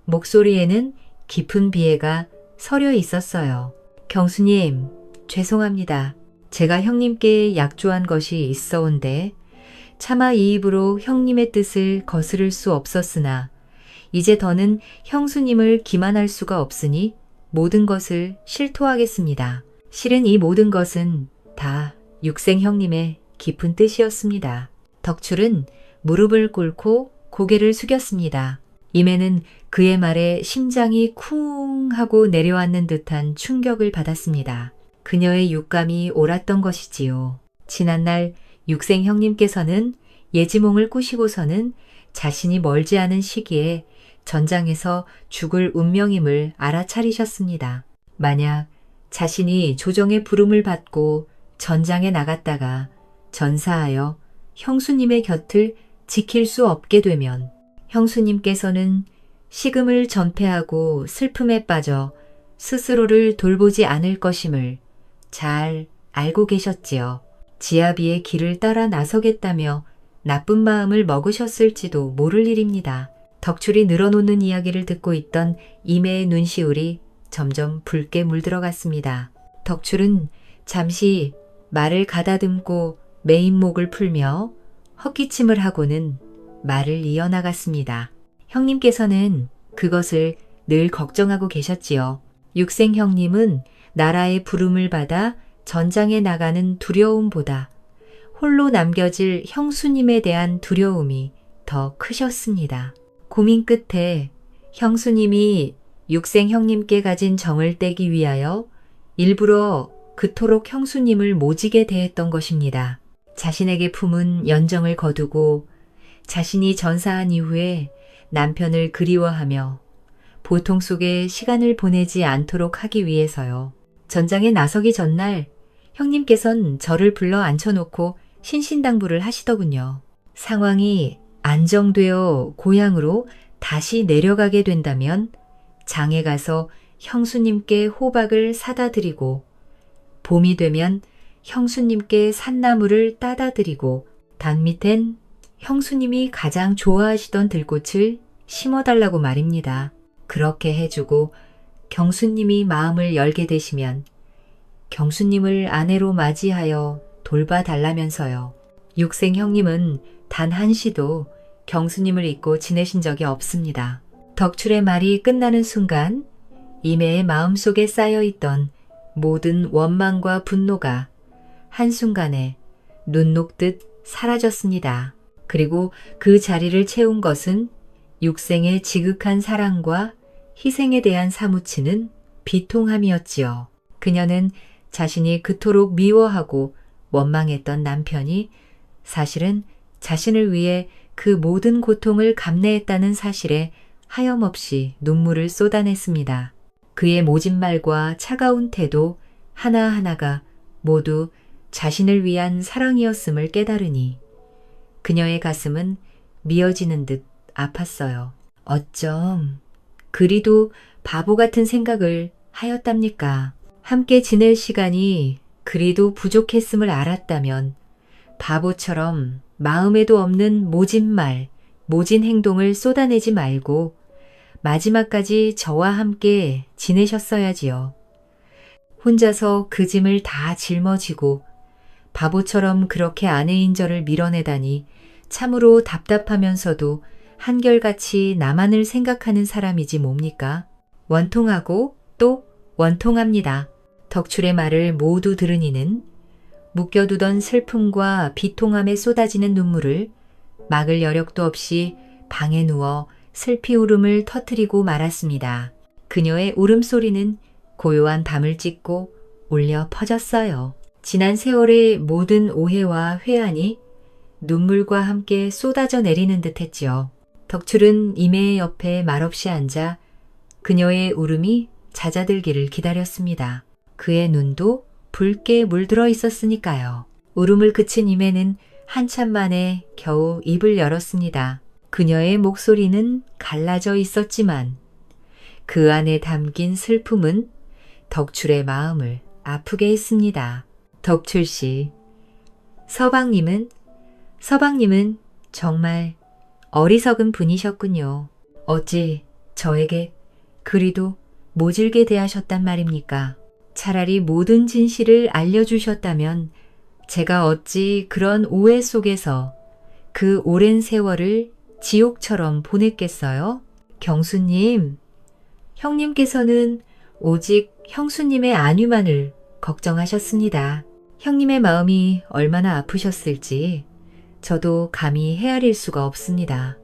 목소리에는 깊은 비애가 서려 있었어요. 경수님, 죄송합니다. 제가 형님께 약조한 것이 있어온데 차마 이 입으로 형님의 뜻을 거스를 수 없었으나 이제 더는 형수님을 기만할 수가 없으니 모든 것을 실토하겠습니다. 실은 이 모든 것은 다 육생 형님의 깊은 뜻이었습니다. 덕출은 무릎을 꿇고 고개를 숙였습니다. 임에는 그의 말에 심장이 쿵 하고 내려앉는 듯한 충격을 받았습니다. 그녀의 육감이 옳았던 것이지요. 지난날 육생 형님께서는 예지몽을 꾸시고서는 자신이 멀지 않은 시기에 전장에서 죽을 운명임을 알아차리셨습니다. 만약 자신이 조정의 부름을 받고 전장에 나갔다가 전사하여 형수님의 곁을 지킬 수 없게 되면 형수님께서는 식음을 전폐하고 슬픔에 빠져 스스로를 돌보지 않을 것임을 잘 알고 계셨지요. 지아비의 길을 따라 나서겠다며 나쁜 마음을 먹으셨을지도 모를 일입니다. 덕출이 늘어놓는 이야기를 듣고 있던 이매의 눈시울이 점점 붉게 물들어갔습니다. 덕출은 잠시 말을 가다듬고 메인목을 풀며 헛기침을 하고는 말을 이어나갔습니다. 형님께서는 그것을 늘 걱정하고 계셨지요. 육생 형님은 나라의 부름을 받아 전장에 나가는 두려움보다 홀로 남겨질 형수님에 대한 두려움이 더 크셨습니다. 고민 끝에 형수님이 육생 형님께 가진 정을 떼기 위하여 일부러 그토록 형수님을 모지게 대했던 것입니다. 자신에게 품은 연정을 거두고 자신이 전사한 이후에 남편을 그리워하며 고통 속에 시간을 보내지 않도록 하기 위해서요. 전장에 나서기 전날 형님께선 저를 불러 앉혀놓고 신신당부를 하시더군요. 상황이 안정되어 고향으로 다시 내려가게 된다면 장에 가서 형수님께 호박을 사다 드리고, 봄이 되면 형수님께 산나물을 따다 드리고, 단 밑엔 형수님이 가장 좋아하시던 들꽃을 심어달라고 말입니다. 그렇게 해주고 경수님이 마음을 열게 되시면 경수님을 아내로 맞이하여 돌봐달라면서요. 육생 형님은 단 한시도 경수님을 잊고 지내신 적이 없습니다. 덕출의 말이 끝나는 순간 이매의 마음속에 쌓여있던 모든 원망과 분노가 한순간에 눈 녹듯 사라졌습니다. 그리고 그 자리를 채운 것은 육생의 지극한 사랑과 희생에 대한 사무치는 비통함이었지요. 그녀는 자신이 그토록 미워하고 원망했던 남편이 사실은 자신을 위해 그 모든 고통을 감내했다는 사실에 하염없이 눈물을 쏟아냈습니다. 그의 모진 말과 차가운 태도 하나하나가 모두 자신을 위한 사랑이었음을 깨달으니 그녀의 가슴은 미어지는 듯 아팠어요. 어쩜 그리도 바보 같은 생각을 하였답니까? 함께 지낼 시간이 그리도 부족했음을 알았다면 바보처럼 마음에도 없는 모진 말, 모진 행동을 쏟아내지 말고 마지막까지 저와 함께 지내셨어야지요. 혼자서 그 짐을 다 짊어지고 바보처럼 그렇게 아내인 저를 밀어내다니 참으로 답답하면서도 한결같이 나만을 생각하는 사람이지 뭡니까? 원통하고 또 원통합니다. 덕출의 말을 모두 들은 이는 묶여두던 슬픔과 비통함에 쏟아지는 눈물을 막을 여력도 없이 방에 누워 슬피 울음을 터뜨리고 말았습니다. 그녀의 울음소리는 고요한 밤을 찢고 울려 퍼졌어요. 지난 세월의 모든 오해와 회한이 눈물과 함께 쏟아져 내리는 듯 했지요. 덕출은 이매의 옆에 말없이 앉아 그녀의 울음이 잦아들기를 기다렸습니다. 그의 눈도 붉게 물들어 있었으니까요. 울음을 그친 이매는 한참 만에 겨우 입을 열었습니다. 그녀의 목소리는 갈라져 있었지만 그 안에 담긴 슬픔은 덕출의 마음을 아프게 했습니다. 덕출 씨, 서방님은 정말 어리석은 분이셨군요. 어찌 저에게 그리도 모질게 대하셨단 말입니까? 차라리 모든 진실을 알려주셨다면 제가 어찌 그런 오해 속에서 그 오랜 세월을 지옥처럼 보냈겠어요? 경수님, 형님께서는 오직 형수님의 안위만을 걱정하셨습니다. 형님의 마음이 얼마나 아프셨을지 저도 감히 헤아릴 수가 없습니다.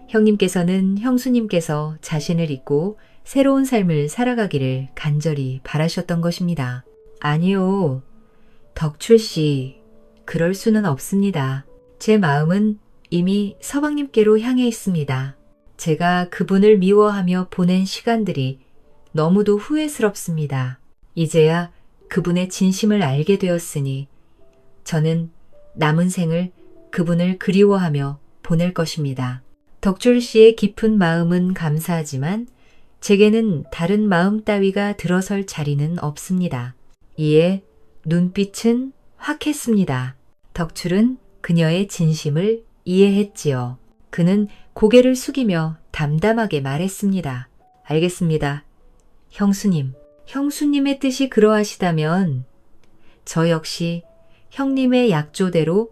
형님께서는 형수님께서 자신을 잊고 새로운 삶을 살아가기를 간절히 바라셨던 것입니다. 아니요, 덕출 씨, 그럴 수는 없습니다. 제 마음은 이미 서방님께로 향해 있습니다. 제가 그분을 미워하며 보낸 시간들이 너무도 후회스럽습니다. 이제야 그분의 진심을 알게 되었으니 저는 남은 생을 그분을 그리워하며 보낼 것입니다. 덕출 씨의 깊은 마음은 감사하지만 제게는 다른 마음 따위가 들어설 자리는 없습니다. 이에 눈빛은 확했습니다. 덕출은 그녀의 진심을 이해했지요. 그는 고개를 숙이며 담담하게 말했습니다. 알겠습니다. 형수님, 형수님의 뜻이 그러하시다면 저 역시 형님의 약조대로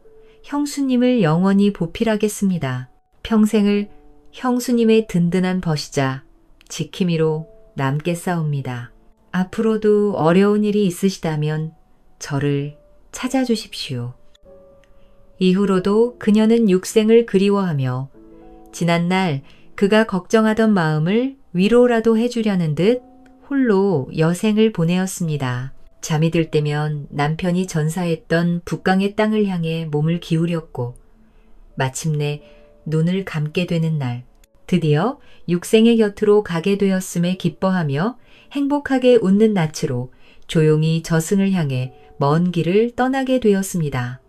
형수님을 영원히 보필하겠습니다. 평생을 형수님의 든든한 벗이자 지킴이로 남겠사옵니다. 앞으로도 어려운 일이 있으시다면 저를 찾아주십시오. 이후로도 그녀는 육생을 그리워하며 지난날 그가 걱정하던 마음을 위로라도 해주려는 듯 홀로 여생을 보내었습니다. 잠이 들 때면 남편이 전사했던 북강의 땅을 향해 몸을 기울였고 마침내 눈을 감게 되는 날 드디어 육생의 곁으로 가게 되었음에 기뻐하며 행복하게 웃는 낯으로 조용히 저승을 향해 먼 길을 떠나게 되었습니다.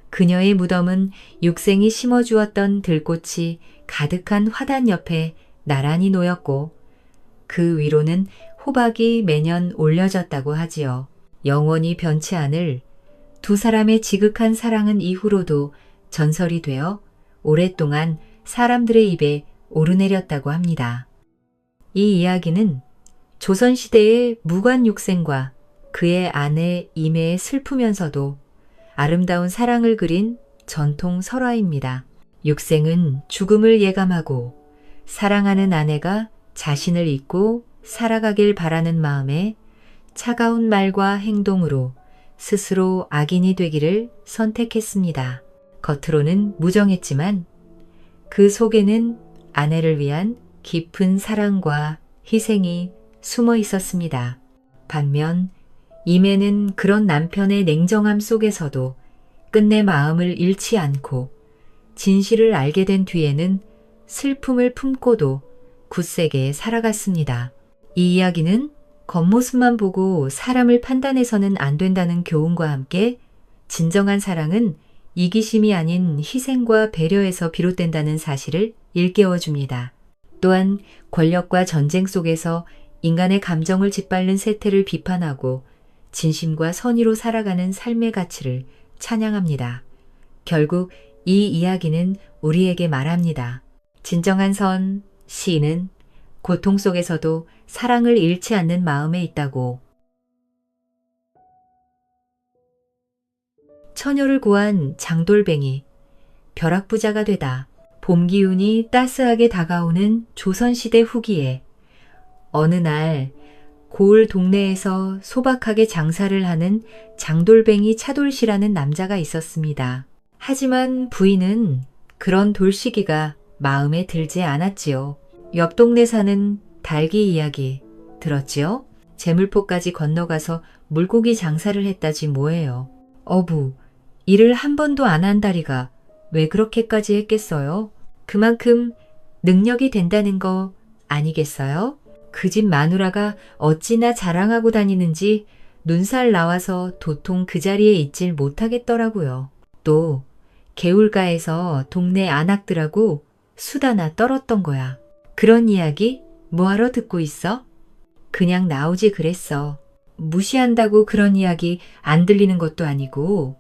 그녀의 무덤은 육생이 심어주었던 들꽃이 가득한 화단 옆에 나란히 놓였고 그 위로는 호박이 매년 올려졌다고 하지요. 영원히 변치 않을 두 사람의 지극한 사랑은 이후로도 전설이 되어 오랫동안 사람들의 입에 오르내렸다고 합니다. 이 이야기는 조선시대의 무관육생과 그의 아내 임애의 슬프면서도 아름다운 사랑을 그린 전통 설화입니다. 육생은 죽음을 예감하고 사랑하는 아내가 자신을 잊고 살아가길 바라는 마음에 차가운 말과 행동으로 스스로 악인이 되기를 선택했습니다. 겉으로는 무정했지만 그 속에는 아내를 위한 깊은 사랑과 희생이 숨어 있었습니다. 반면 임애는 그런 남편의 냉정함 속에서도 끝내 마음을 잃지 않고 진실을 알게 된 뒤에는 슬픔을 품고도 굳세게 살아갔습니다. 이 이야기는 겉모습만 보고 사람을 판단해서는 안 된다는 교훈과 함께 진정한 사랑은 이기심이 아닌 희생과 배려에서 비롯된다는 사실을 일깨워줍니다. 또한 권력과 전쟁 속에서 인간의 감정을 짓밟는 세태를 비판하고 진심과 선의로 살아가는 삶의 가치를 찬양합니다. 결국 이 이야기는 우리에게 말합니다. 진정한 선, 시인은 고통 속에서도 사랑을 잃지 않는 마음에 있다고. 처녀를 구한 장돌뱅이, 벼락부자가 되다. 봄 기운이 따스하게 다가오는 조선시대 후기에 어느 날 고을 동네에서 소박하게 장사를 하는 장돌뱅이 차돌씨라는 남자가 있었습니다. 하지만 부인은 그런 돌시기가 마음에 들지 않았지요. 옆 동네 사는 달기 이야기 들었지요? 제물포까지 건너가서 물고기 장사를 했다지 뭐예요. 어부, 일을 한 번도 안 한 다리가 왜 그렇게까지 했겠어요? 그만큼 능력이 된다는 거 아니겠어요? 그 집 마누라가 어찌나 자랑하고 다니는지 눈살 나와서 도통 그 자리에 있질 못하겠더라고요. 또 개울가에서 동네 안악들하고 수다나 떨었던 거야. 그런 이야기 뭐하러 듣고 있어? 그냥 나오지 그랬어. 무시한다고 그런 이야기 안 들리는 것도 아니고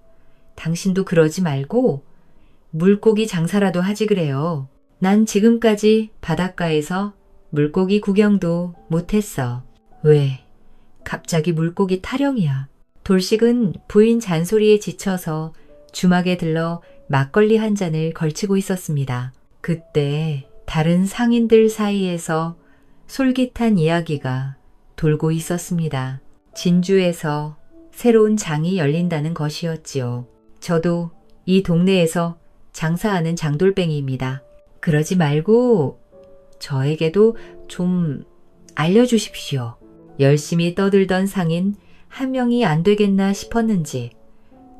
당신도 그러지 말고 물고기 장사라도 하지 그래요. 난 지금까지 바닷가에서 물고기 구경도 못했어. 왜? 갑자기 물고기 타령이야. 돌식은 부인 잔소리에 지쳐서 주막에 들러 막걸리 한 잔을 걸치고 있었습니다. 그때 다른 상인들 사이에서 솔깃한 이야기가 돌고 있었습니다. 진주에서 새로운 장이 열린다는 것이었지요. 저도 이 동네에서 장사하는 장돌뱅이입니다. 그러지 말고 저에게도 좀 알려주십시오. 열심히 떠들던 상인 한 명이 안 되겠나 싶었는지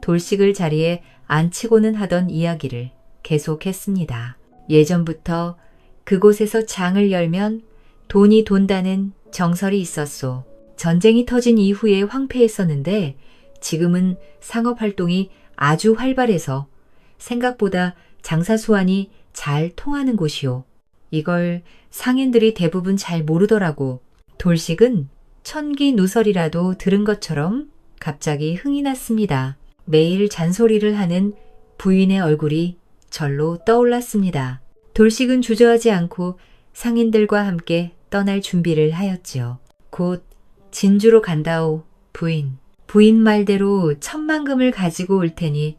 돌식을 자리에 앉히고는 하던 이야기를 계속했습니다. 예전부터 그곳에서 장을 열면 돈이 돈다는 정설이 있었소. 전쟁이 터진 이후에 황폐했었는데 지금은 상업활동이 아주 활발해서 생각보다 장사 수완이 잘 통하는 곳이오. 이걸 상인들이 대부분 잘 모르더라고. 돌식은 천기 누설이라도 들은 것처럼 갑자기 흥이 났습니다. 매일 잔소리를 하는 부인의 얼굴이 절로 떠올랐습니다. 돌식은 주저하지 않고 상인들과 함께 떠날 준비를 하였지요. 곧 진주로 간다오, 부인. 부인 말대로 1,000만금을 가지고 올 테니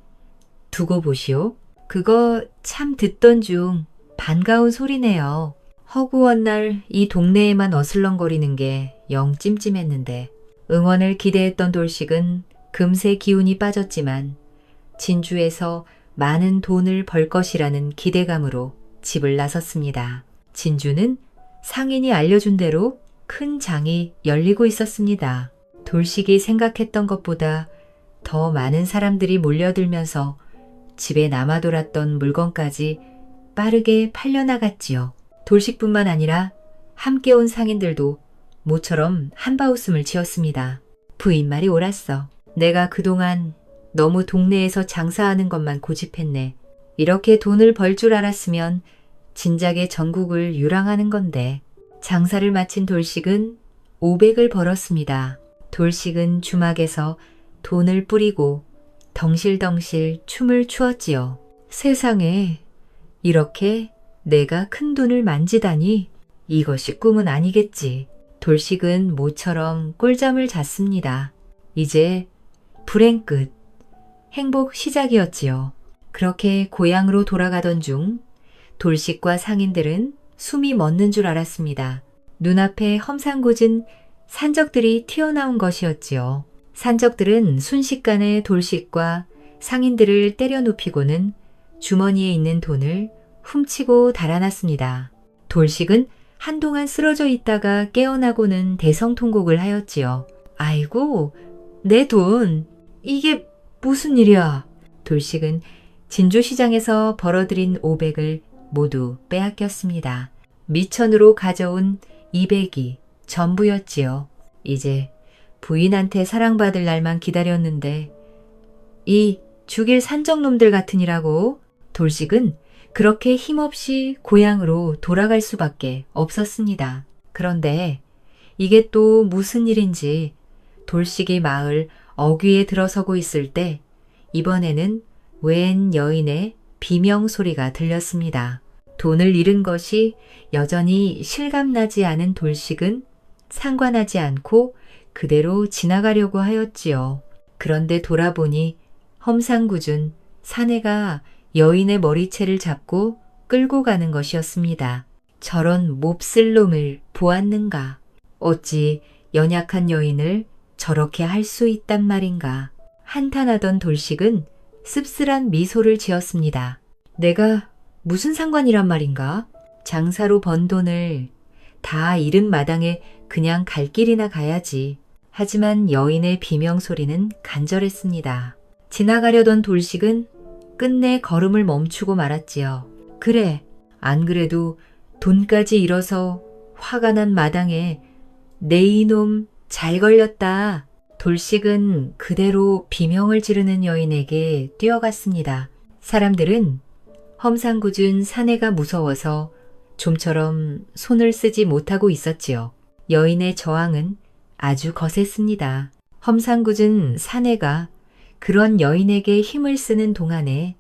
두고 보시오. 그거 참 듣던 중 반가운 소리네요. 허구한 날 이 동네에만 어슬렁거리는 게 영 찜찜했는데 응원을 기대했던 돌식은 금세 기운이 빠졌지만 진주에서 많은 돈을 벌 것이라는 기대감으로 집을 나섰습니다. 진주는 상인이 알려준 대로 큰 장이 열리고 있었습니다. 돌식이 생각했던 것보다 더 많은 사람들이 몰려들면서 집에 남아돌았던 물건까지 빠르게 팔려나갔지요. 돌식뿐만 아니라 함께 온 상인들도 모처럼 한바웃음을 지었습니다. 부인 말이 옳았어. 내가 그동안 너무 동네에서 장사하는 것만 고집했네. 이렇게 돈을 벌 줄 알았으면 진작에 전국을 유랑하는 건데. 장사를 마친 돌식은 500을 벌었습니다. 돌식은 주막에서 돈을 뿌리고 덩실덩실 춤을 추었지요. 세상에 이렇게 내가 큰 돈을 만지다니 이것이 꿈은 아니겠지. 돌식은 모처럼 꿀잠을 잤습니다. 이제 불행 끝, 행복 시작이었지요. 그렇게 고향으로 돌아가던 중 돌식과 상인들은 숨이 멎는 줄 알았습니다. 눈앞에 험상궂은 산적들이 튀어나온 것이었지요. 산적들은 순식간에 돌식과 상인들을 때려 눕히고는 주머니에 있는 돈을 훔치고 달아났습니다. 돌식은 한동안 쓰러져 있다가 깨어나고는 대성통곡을 하였지요. 아이고, 내 돈, 이게 무슨 일이야. 돌식은 진주시장에서 벌어들인 500을 모두 빼앗겼습니다. 미천으로 가져온 200이 전부였지요. 이제 부인한테 사랑받을 날만 기다렸는데 이 죽일 산적놈들 같으니라고. 돌식은 그렇게 힘없이 고향으로 돌아갈 수밖에 없었습니다. 그런데 이게 또 무슨 일인지 돌식이 마을 어귀에 들어서고 있을 때 이번에는 웬 여인의 비명 소리가 들렸습니다. 돈을 잃은 것이 여전히 실감나지 않은 돌식은 상관하지 않고 그대로 지나가려고 하였지요. 그런데 돌아보니 험상궂은 사내가 여인의 머리채를 잡고 끌고 가는 것이었습니다. 저런 몹쓸 놈을 보았는가? 어찌 연약한 여인을 저렇게 할 수 있단 말인가? 한탄하던 돌식은 씁쓸한 미소를 지었습니다. 내가 무슨 상관이란 말인가? 장사로 번 돈을 다 잃은 마당에 그냥 갈 길이나 가야지. 하지만 여인의 비명소리는 간절했습니다. 지나가려던 돌식은 끝내 걸음을 멈추고 말았지요. 그래, 안 그래도 돈까지 잃어서 화가 난 마당에 내 이놈 잘 걸렸다. 돌식은 그대로 비명을 지르는 여인에게 뛰어갔습니다. 사람들은 험상궂은 사내가 무서워서 좀처럼 손을 쓰지 못하고 있었지요. 여인의 저항은 아주 거셌습니다. 험상궂은 사내가 그런 여인에게 힘을 쓰는 동안에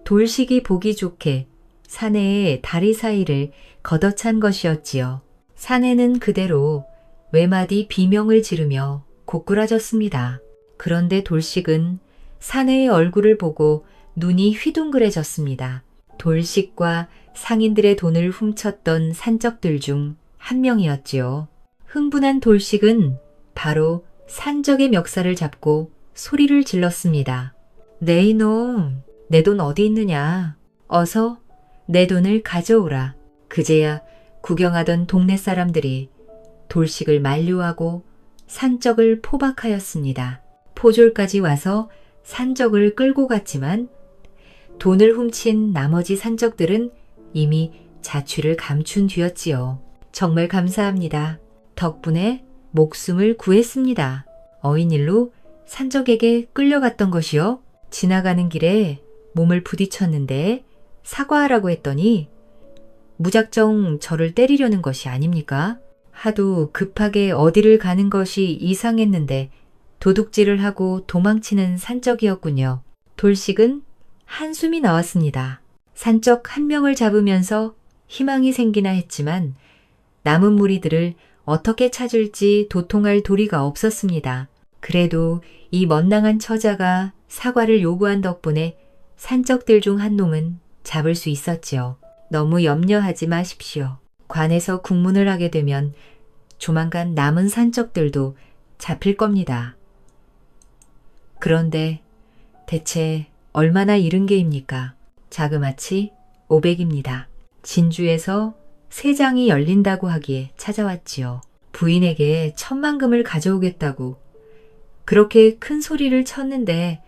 돌식이 보기 좋게 사내의 다리 사이를 걷어찬 것이었지요. 사내는 그대로 외마디 비명을 지르며 고꾸라졌습니다. 그런데 돌식은 사내의 얼굴을 보고 눈이 휘둥그레졌습니다. 돌식과 상인들의 돈을 훔쳤던 산적들 중 한 명이었지요. 흥분한 돌식은 바로 산적의 멱살을 잡고 소리를 질렀습니다. 네 이놈, 내 돈 어디 있느냐? 어서 내 돈을 가져오라. 그제야 구경하던 동네 사람들이 돌식을 만류하고 산적을 포박하였습니다. 포졸까지 와서 산적을 끌고 갔지만 돈을 훔친 나머지 산적들은 이미 자취를 감춘 뒤였지요. 정말 감사합니다. 덕분에 목숨을 구했습니다. 어인일로 산적에게 끌려갔던 것이요. 지나가는 길에 몸을 부딪혔는데 사과하라고 했더니 무작정 저를 때리려는 것이 아닙니까? 하도 급하게 어디를 가는 것이 이상했는데 도둑질을 하고 도망치는 산적이었군요. 돌식은 한숨이 나왔습니다. 산적 한 명을 잡으면서 희망이 생기나 했지만 남은 무리들을 어떻게 찾을지 도통할 도리가 없었습니다. 그래도 이 멋낭한 처자가 사과를 요구한 덕분에 산적들 중 한 놈은 잡을 수 있었지요. 너무 염려하지 마십시오. 관에서 국문을 하게 되면 조만간 남은 산적들도 잡힐 겁니다. 그런데 대체 얼마나 잃은 게입니까? 자그마치 500입니다. 진주에서 세장이 열린다고 하기에 찾아왔지요. 부인에게 10,000만금을 가져오겠다고 그렇게 큰 소리를 쳤는데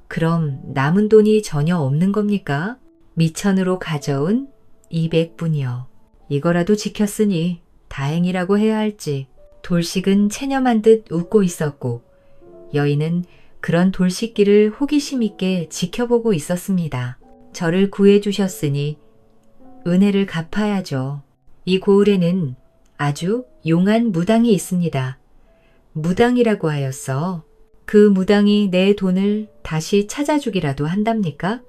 그럼 남은 돈이 전혀 없는 겁니까? 미천으로 가져온 200분이요. 이거라도 지켰으니 다행이라고 해야 할지. 돌식은 체념한 듯 웃고 있었고 여인은 그런 돌식기를 호기심 있게 지켜보고 있었습니다. 저를 구해주셨으니 은혜를 갚아야죠. 이 고을에는 아주 용한 무당이 있습니다. 무당이라고 하였어. 그 무당이 내 돈을 다시 찾아주기라도 한답니까?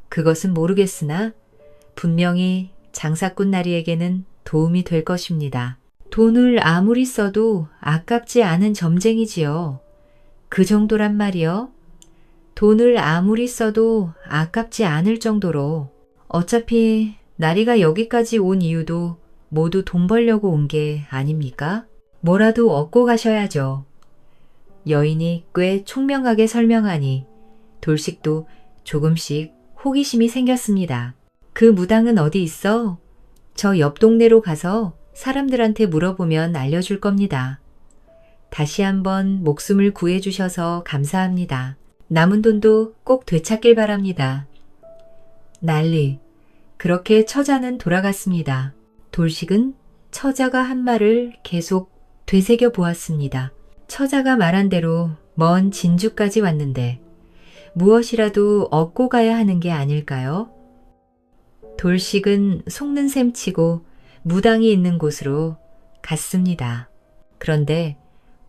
그것은 모르겠으나 분명히 장사꾼 나리에게는 도움이 될 것입니다. 돈을 아무리 써도 아깝지 않은 점쟁이지요. 그 정도란 말이요. 돈을 아무리 써도 아깝지 않을 정도로. 어차피 나리가 여기까지 온 이유도 모두 돈 벌려고 온 게 아닙니까? 뭐라도 얻고 가셔야죠. 여인이 꽤 총명하게 설명하니 돌식도 조금씩 호기심이 생겼습니다. 그 무당은 어디 있어? 저 옆 동네로 가서 사람들한테 물어보면 알려줄 겁니다. 다시 한번 목숨을 구해주셔서 감사합니다. 남은 돈도 꼭 되찾길 바랍니다. 난리. 그렇게 처자는 돌아갔습니다. 돌식은 처자가 한 말을 계속 되새겨 보았습니다. 처자가 말한 대로 먼 진주까지 왔는데 무엇이라도 얻고 가야 하는 게 아닐까요? 돌식은 속는 셈 치고 무당이 있는 곳으로 갔습니다. 그런데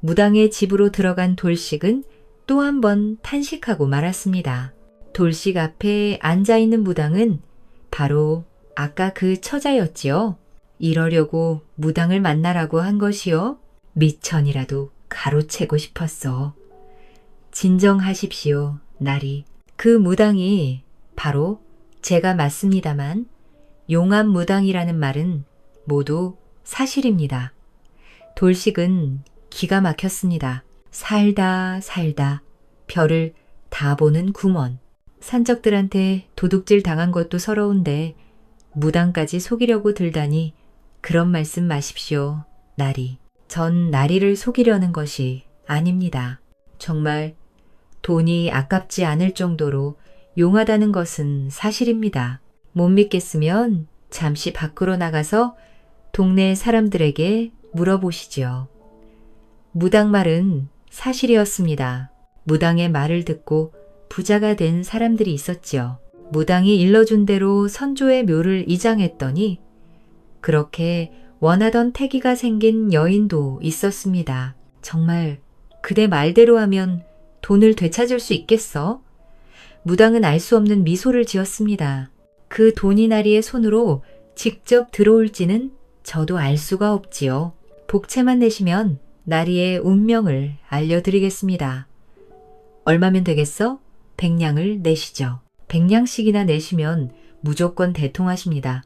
무당의 집으로 들어간 돌식은 또 한 번 탄식하고 말았습니다. 돌식 앞에 앉아있는 무당은 바로 아까 그 처자였지요. 이러려고 무당을 만나라고 한 것이요. 미천이라도 가로채고 싶었어. 진정하십시오, 나리. 그 무당이 바로 제가 맞습니다만 용암 무당이라는 말은 모두 사실입니다. 돌식은 기가 막혔습니다. 살다 별을 다 보는 궁원. 산적들한테 도둑질 당한 것도 서러운데 무당까지 속이려고 들다니 그런 말씀 마십시오, 나리. 전 나리를 속이려는 것이 아닙니다. 정말 돈이 아깝지 않을 정도로 용하다는 것은 사실입니다. 못 믿겠으면 잠시 밖으로 나가서 동네 사람들에게 물어보시지요. 무당 말은 사실이었습니다. 무당의 말을 듣고 부자가 된 사람들이 있었지요. 무당이 일러준 대로 선조의 묘를 이장했더니 그렇게 원하던 태기가 생긴 여인도 있었습니다. 정말 그대 말대로 하면 돈을 되찾을 수 있겠어? 무당은 알 수 없는 미소를 지었습니다. 그 돈이 나리의 손으로 직접 들어올지는 저도 알 수가 없지요. 복채만 내시면 나리의 운명을 알려드리겠습니다. 얼마면 되겠어? 100냥을 내시죠. 100냥씩이나 내시면 무조건 대통하십니다.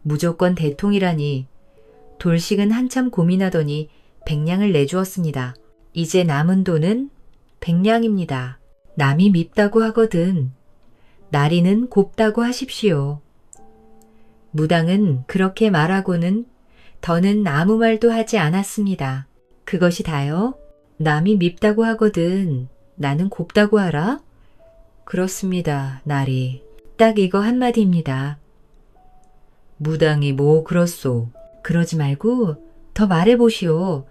무조건 대통이라니. 돌식은 한참 고민하더니 100냥을 내주었습니다. 이제 남은 돈은 100냥입니다. 남이 밉다고 하거든. 나리는 곱다고 하십시오. 무당은 그렇게 말하고는 더는 아무 말도 하지 않았습니다. 그것이 다요? 남이 밉다고 하거든. 나는 곱다고 하라? 그렇습니다, 나리. 딱 이거 한마디입니다. 무당이 뭐 그렇소? 그러지 말고 더 말해보시오.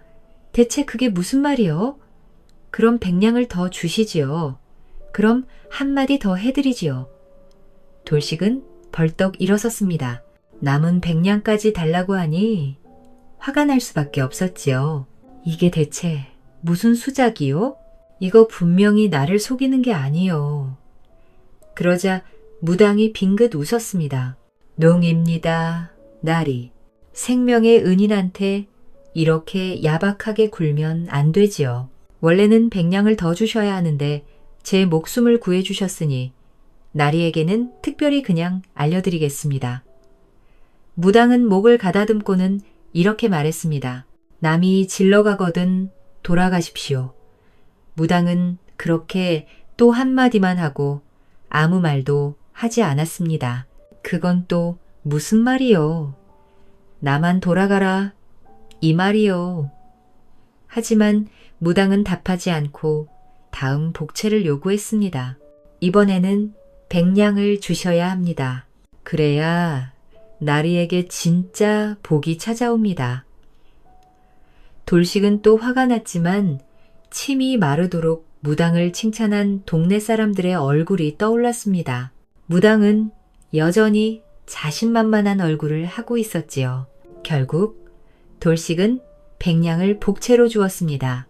대체 그게 무슨 말이요? 그럼 100냥을 더 주시지요. 그럼 한마디 더 해드리지요. 돌식은 벌떡 일어섰습니다. 남은 100냥까지 달라고 하니 화가 날 수밖에 없었지요. 이게 대체 무슨 수작이요? 이거 분명히 나를 속이는 게 아니요. 그러자 무당이 빙긋 웃었습니다. 농입니다, 나리. 생명의 은인한테 이렇게 야박하게 굴면 안 되지요. 원래는 100냥을 더 주셔야 하는데 제 목숨을 구해주셨으니 나리에게는 특별히 그냥 알려드리겠습니다. 무당은 목을 가다듬고는 이렇게 말했습니다. 남이 질러가거든 돌아가십시오. 무당은 그렇게 또 한마디만 하고 아무 말도 하지 않았습니다. 그건 또 무슨 말이요? 나만 돌아가라 이 말이요. 하지만 무당은 답하지 않고 다음 복채를 요구했습니다. 이번에는 100냥을 주셔야 합니다. 그래야 나리에게 진짜 복이 찾아옵니다. 돌식은 또 화가 났지만 침이 마르도록 무당을 칭찬한 동네 사람들의 얼굴이 떠올랐습니다. 무당은 여전히 자신만만한 얼굴을 하고 있었지요. 결국 돌식은 백냥을 복채로 주었습니다.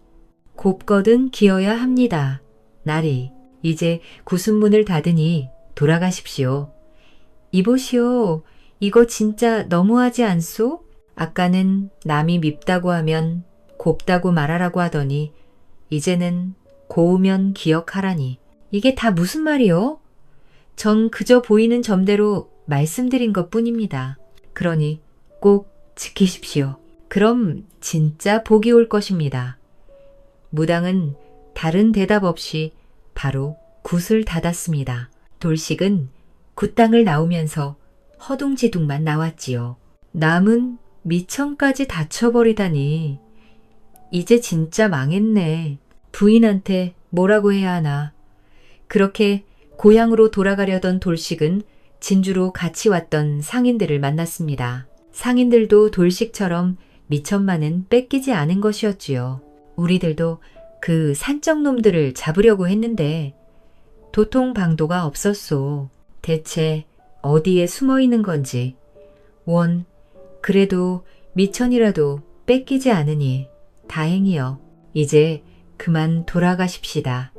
곱거든 기어야 합니다. 나리, 이제 구순문을 닫으니 돌아가십시오. 이보시오, 이거 진짜 너무하지 않소? 아까는 남이 밉다고 하면 곱다고 말하라고 하더니 이제는 고우면 기억하라니. 이게 다 무슨 말이요? 전 그저 보이는 점대로 말씀드린 것 뿐입니다. 그러니 꼭 지키십시오. 그럼 진짜 복이 올 것입니다. 무당은 다른 대답 없이 바로 굿을 닫았습니다. 돌식은 굿당을 나오면서 허둥지둥만 나왔지요. 남은 미천까지 다쳐버리다니. 이제 진짜 망했네. 부인한테 뭐라고 해야 하나. 그렇게 고향으로 돌아가려던 돌식은 진주로 같이 왔던 상인들을 만났습니다. 상인들도 돌식처럼 미천만은 뺏기지 않은 것이었지요. 우리들도 그 산적 놈들을 잡으려고 했는데 도통 방도가 없었소. 대체 어디에 숨어 있는 건지. 원, 그래도 미천이라도 뺏기지 않으니 다행이여. 이제 그만 돌아가십시다.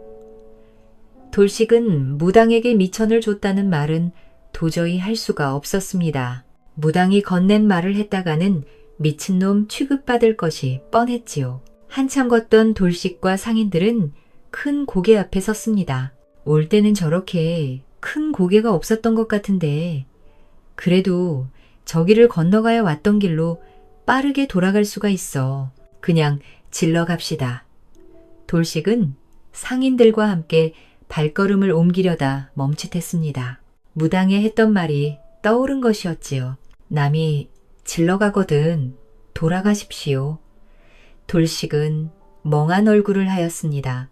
돌식은 무당에게 미천을 줬다는 말은 도저히 할 수가 없었습니다. 무당이 건넨 말을 했다가는 미친놈 취급받을 것이 뻔했지요. 한참 걷던 돌식과 상인들은 큰 고개 앞에 섰습니다. 올 때는 저렇게 큰 고개가 없었던 것 같은데 그래도 저기를 건너가야 왔던 길로 빠르게 돌아갈 수가 있어. 그냥 질러 갑시다. 돌식은 상인들과 함께 발걸음을 옮기려다 멈칫했습니다. 무당에 했던 말이 떠오른 것이었지요. 남이 질러 가거든 돌아가십시오. 돌식은 멍한 얼굴을 하였습니다.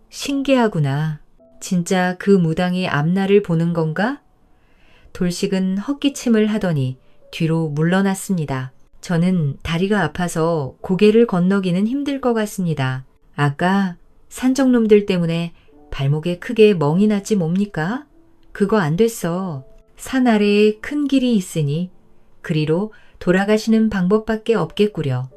신기하구나. 진짜 그 무당이 앞날을 보는 건가? 돌식은 헛기침을 하더니 뒤로 물러났습니다. 저는 다리가 아파서 고개를 건너기는 힘들 것 같습니다. 아까 산적놈들 때문에 발목에 크게 멍이 났지 뭡니까? 그거 안 됐어. 산 아래에 큰 길이 있으니 그리로 돌아가시는 방법밖에 없겠구려.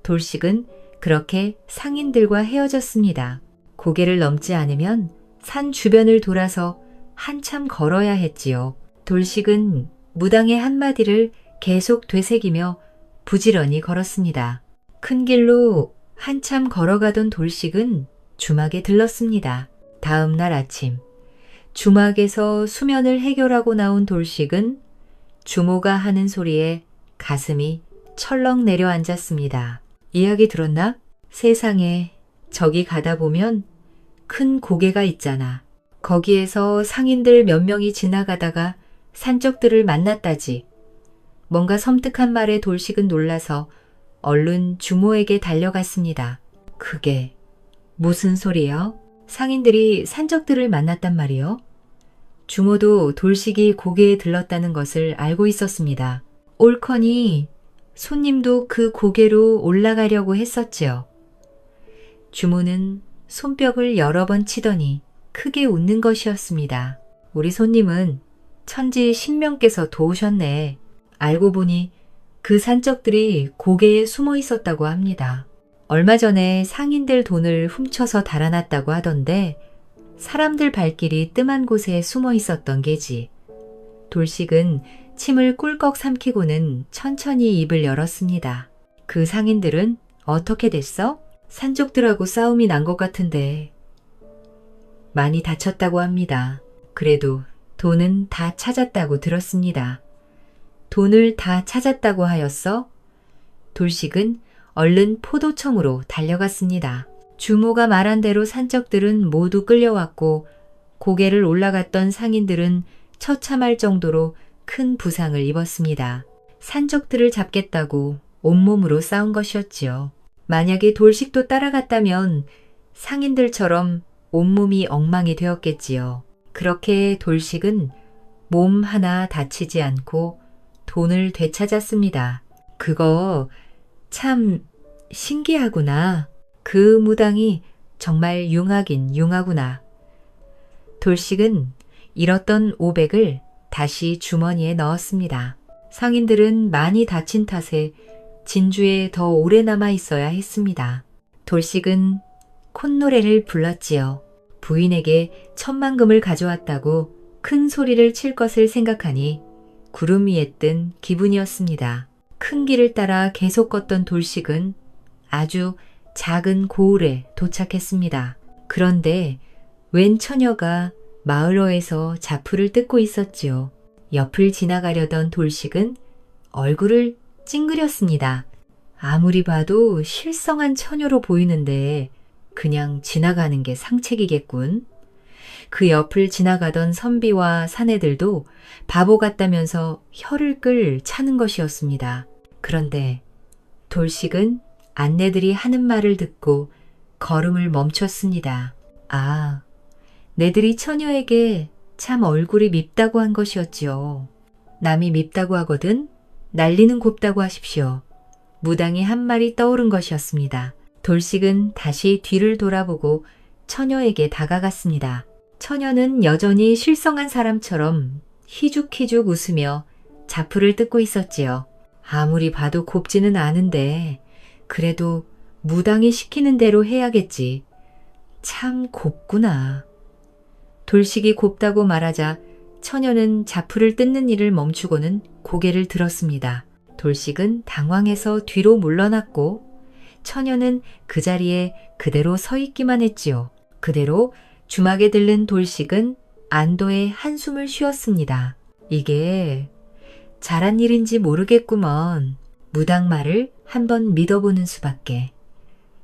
돌식은 그렇게 상인들과 헤어졌습니다. 고개를 넘지 않으면 산 주변을 돌아서 한참 걸어야 했지요. 돌식은 무당의 한마디를 계속 되새기며 부지런히 걸었습니다. 큰 길로 한참 걸어가던 돌식은 주막에 들렀습니다. 다음 날 아침, 주막에서 수면을 해결하고 나온 돌식은 주모가 하는 소리에 가슴이 철렁 내려앉았습니다. 이야기 들었나? 세상에 저기 가다 보면 큰 고개가 있잖아. 거기에서 상인들 몇 명이 지나가다가 산적들을 만났다지. 뭔가 섬뜩한 말에 돌식은 놀라서 얼른 주모에게 달려갔습니다. 그게 무슨 소리요? 상인들이 산적들을 만났단 말이요? 주모도 돌식이 고개에 들렀다는 것을 알고 있었습니다. 옳거니 손님도 그 고개로 올라가려고 했었지요. 주모는 손뼉을 여러 번 치더니 크게 웃는 것이었습니다. 우리 손님은 천지 신명께서 도우셨네. 알고 보니 그 산적들이 고개에 숨어 있었다고 합니다. 얼마 전에 상인들 돈을 훔쳐서 달아났다고 하던데 사람들 발길이 뜸한 곳에 숨어 있었던 게지. 돌식은 침을 꿀꺽 삼키고는 천천히 입을 열었습니다. 그 상인들은 어떻게 됐어? 산적들하고 싸움이 난 것 같은데. 많이 다쳤다고 합니다. 그래도 돈은 다 찾았다고 들었습니다. 돈을 다 찾았다고 하였어? 돌식은 얼른 포도청으로 달려갔습니다. 주모가 말한 대로 산적들은 모두 끌려왔고 고개를 올라갔던 상인들은 처참할 정도로 큰 부상을 입었습니다. 산적들을 잡겠다고 온몸으로 싸운 것이었지요. 만약에 돌식도 따라갔다면 상인들처럼 온몸이 엉망이 되었겠지요. 그렇게 돌식은 몸 하나 다치지 않고 돈을 되찾았습니다. 그거 참 신기하구나. 그 무당이 정말 융하긴 융하구나. 돌식은 잃었던 500을 다시 주머니에 넣었습니다. 상인들은 많이 다친 탓에 진주에 더 오래 남아 있어야 했습니다. 돌식은 콧노래를 불렀지요. 부인에게 10,000금을 가져왔다고 큰 소리를 칠 것을 생각하니 구름 위에 뜬 기분이었습니다. 큰 길을 따라 계속 걷던 돌식은 아주 작은 고을에 도착했습니다. 그런데 웬 처녀가 마을어에서 자풀을 뜯고 있었지요. 옆을 지나가려던 돌식은 얼굴을 찡그렸습니다. 아무리 봐도 실성한 처녀로 보이는데 그냥 지나가는 게 상책이겠군. 그 옆을 지나가던 선비와 사내들도 바보 같다면서 혀를 끌 차는 것이었습니다. 그런데 돌식은 안내들이 하는 말을 듣고 걸음을 멈췄습니다. 아, 내들이 처녀에게 참 얼굴이 밉다고 한 것이었지요. 남이 밉다고 하거든 난리는 곱다고 하십시오. 무당이 한 말이 떠오른 것이었습니다. 돌식은 다시 뒤를 돌아보고 처녀에게 다가갔습니다. 처녀는 여전히 실성한 사람처럼 희죽희죽 웃으며 자풀을 뜯고 있었지요. 아무리 봐도 곱지는 않은데 그래도 무당이 시키는 대로 해야겠지. 참 곱구나. 돌식이 곱다고 말하자 처녀는 자풀을 뜯는 일을 멈추고는 고개를 들었습니다. 돌식은 당황해서 뒤로 물러났고 처녀는 그 자리에 그대로 서 있기만 했지요. 그대로 주막에 들른 돌식은 안도의 한숨을 쉬었습니다. 이게 잘한 일인지 모르겠구먼. 무당 말을 한번 믿어보는 수밖에.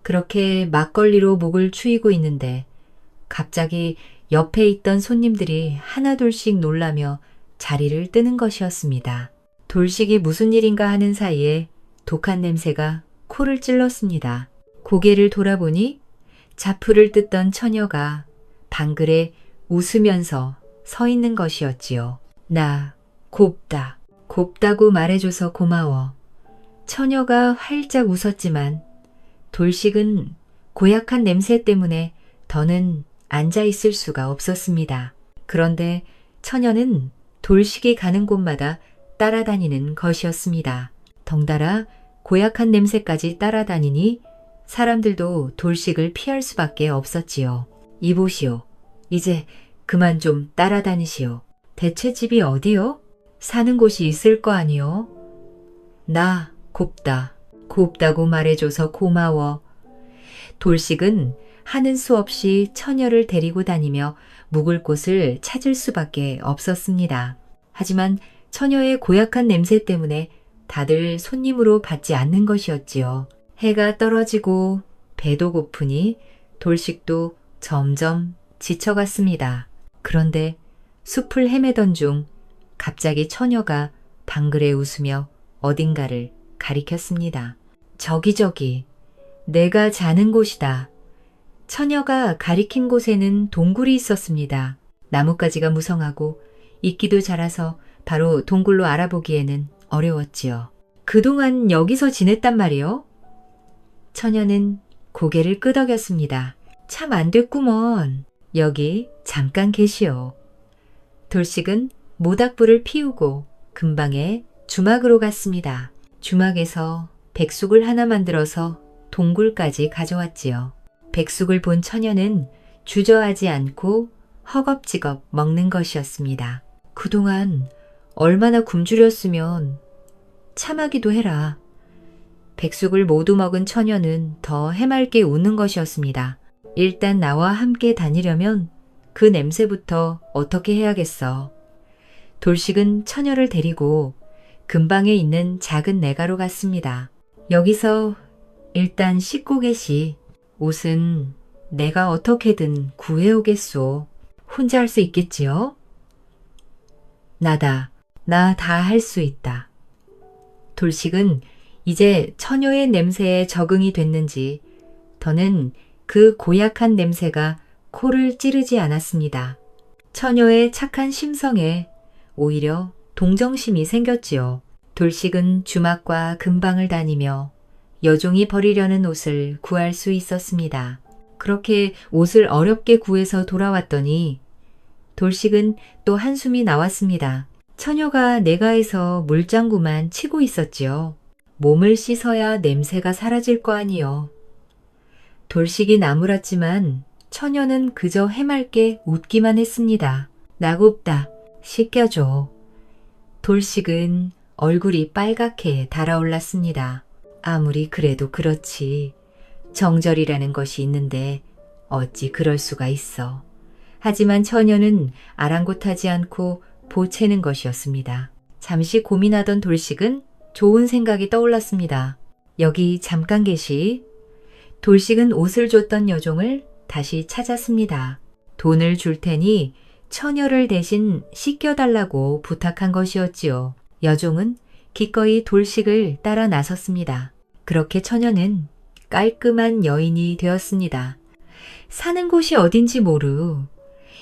그렇게 막걸리로 목을 추이고 있는데 갑자기 옆에 있던 손님들이 하나둘씩 놀라며 자리를 뜨는 것이었습니다. 돌식이 무슨 일인가 하는 사이에 독한 냄새가 코를 찔렀습니다. 고개를 돌아보니 자풀을 뜯던 처녀가 방글에 웃으면서 서 있는 것이었지요. 나 곱다. 곱다고 말해줘서 고마워. 처녀가 활짝 웃었지만 돌식은 고약한 냄새 때문에 더는 앉아 있을 수가 없었습니다. 그런데 처녀는 돌식이 가는 곳마다 따라다니는 것이었습니다. 덩달아 고약한 냄새까지 따라다니니 사람들도 돌식을 피할 수밖에 없었지요. 이보시오. 이제 그만 좀 따라다니시오. 대체 집이 어디요? 사는 곳이 있을 거 아니요? 나 곱다. 곱다고 말해줘서 고마워. 돌식은 하는 수 없이 처녀를 데리고 다니며 묵을 곳을 찾을 수밖에 없었습니다. 하지만 처녀의 고약한 냄새 때문에 다들 손님으로 받지 않는 것이었지요. 해가 떨어지고 배도 고프니 돌식도 점점 지쳐갔습니다. 그런데 숲을 헤매던 중 갑자기 처녀가 방글에 웃으며 어딘가를 가리켰습니다. 저기 내가 자는 곳이다. 처녀가 가리킨 곳에는 동굴이 있었습니다. 나뭇가지가 무성하고 이끼도 자라서 바로 동굴로 알아보기에는 어려웠지요. 그동안 여기서 지냈단 말이요? 처녀는 고개를 끄덕였습니다. 참 안 됐구먼. 여기 잠깐 계시오. 돌식은 모닥불을 피우고 금방에 주막으로 갔습니다. 주막에서 백숙을 하나 만들어서 동굴까지 가져왔지요. 백숙을 본 처녀는 주저하지 않고 허겁지겁 먹는 것이었습니다. 그동안 얼마나 굶주렸으면 참하기도 해라. 백숙을 모두 먹은 처녀는 더 해맑게 웃는 것이었습니다. 일단 나와 함께 다니려면 그 냄새부터 어떻게 해야겠어. 돌식은 처녀를 데리고 근방에 있는 작은 내가로 갔습니다. 여기서 일단 씻고 계시. 옷은 내가 어떻게든 구해오겠소. 혼자 할 수 있겠지요? 나다. 나 다 할 수 있다. 돌식은 이제 처녀의 냄새에 적응이 됐는지 더는 그 고약한 냄새가 코를 찌르지 않았습니다. 처녀의 착한 심성에 오히려 동정심이 생겼지요. 돌식은 주막과 근방을 다니며 여종이 버리려는 옷을 구할 수 있었습니다. 그렇게 옷을 어렵게 구해서 돌아왔더니 돌식은 또 한숨이 나왔습니다. 처녀가 내가에서 물장구만 치고 있었지요. 몸을 씻어야 냄새가 사라질 거 아니요. 돌식이 나무랐지만 처녀는 그저 해맑게 웃기만 했습니다. 나곱다. 씻겨줘. 돌식은 얼굴이 빨갛게 달아올랐습니다. 아무리 그래도 그렇지. 정절이라는 것이 있는데 어찌 그럴 수가 있어. 하지만 처녀는 아랑곳하지 않고 보채는 것이었습니다. 잠시 고민하던 돌식은 좋은 생각이 떠올랐습니다. 여기 잠깐 계시. 돌식은 옷을 줬던 여종을 다시 찾았습니다. 돈을 줄 테니 처녀를 대신 씻겨달라고 부탁한 것이었지요. 여종은 기꺼이 돌식을 따라 나섰습니다. 그렇게 처녀는 깔끔한 여인이 되었습니다. 사는 곳이 어딘지 모르.